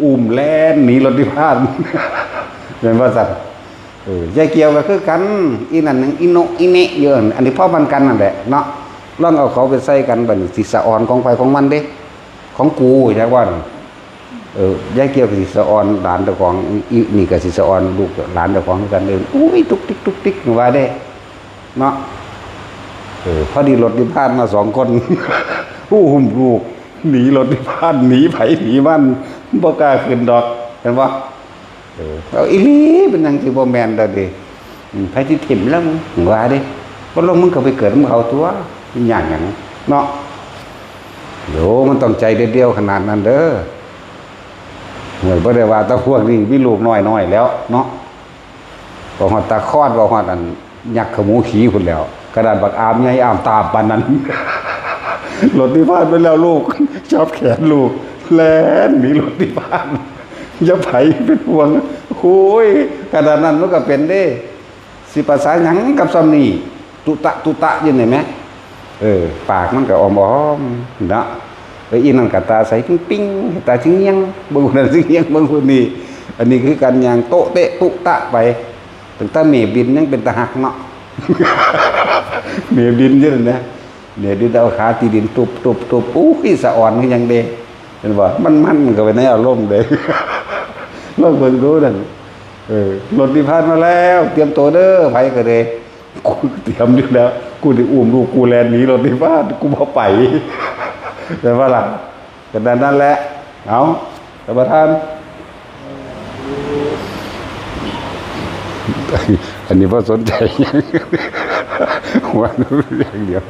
S1: อุ้มแลนหนีรถนิพพานเป็นว่าสัตว์ยายเกี่ยวก็คือกันอีนั่นนึงอีโนอีเนะเยอะอันนี้พ่อมันกันนั่นแหละเนาะลองเอาเขาไปใส่กันบัดนี้สิสะอ่อนของไปของมันเด้ของกูใช่ว่ายายเกี่ยวกับสิสะอ่อนหลานเจ้าของอีนี่ก็สิสะอ่อนลูกหลานเจ้าของกันเองอุ้ยตุกติ๊กตุกติ๊กว่าได้เนาะพอดีรถนิพพานมา2 คน หุ้มลูกหนีรถนิพพานหนีไผหนีมันบ่กล้าขึ้นดอกเห็นบ่เอาอีหลีเป็นจังสิบ่แม่นดอกดิไผสิถิ่มแล้วมึงว่าดิบ่ลงมึงก็ไปเกิดมึงเอาตัวเป็นหยังเนาะโยมันต้องใจเดียวขนาดนั้นเด้อเหมือนบ่ได้ว่าตาพวกนี้มีลูกน้อยๆแล้วเนาะบ่ฮอดตาคอดบ่ฮอดอันยักษ์ขมูขี้พุ่นแล้วกระดานบักอามใหญ่อามตาปานนั้น รถที่พานไปแล้วลูกชอบแขนลูกแล่นหนีรถที่พานอย่าไผเป็นห่วงโอ้ยกระดานนั้นมันก็เป็นเด้สิภาษาหยังกับซ้ำนี่ตุตะอยู่นี่แหมปากมันก็อ้อมๆเนาะอีนั่นก็ตาใสปิ้งๆตาชิงเงียงบางคนชิงเงียงบางคนนี่อันนี้คือการย่างโตเตะตุตะไปตั้งแต่เมบินยังเป็นตะหักเนาะ เมบินอยู่นั่นนะเนี่ยดินเอาขาตีดินตุบอู้ขี้สะอ่อนคือยังเด้เห็นบ่มันก็ไปในอารมณ์เด้ ลองเบิ่งดูนั่น รถนิพพานมาแล้ว เตรียมตัวเด้อไปกันเลยกูเตรียมอยู่แล้วกูได้อุ้มลูกกูแลนหนีรถนิพพานกูบ่ไปแต่ว่าล่ะกันนั่นแหละเอาท่านประธานอันนี้พอสนใจหัวอย่างเดียว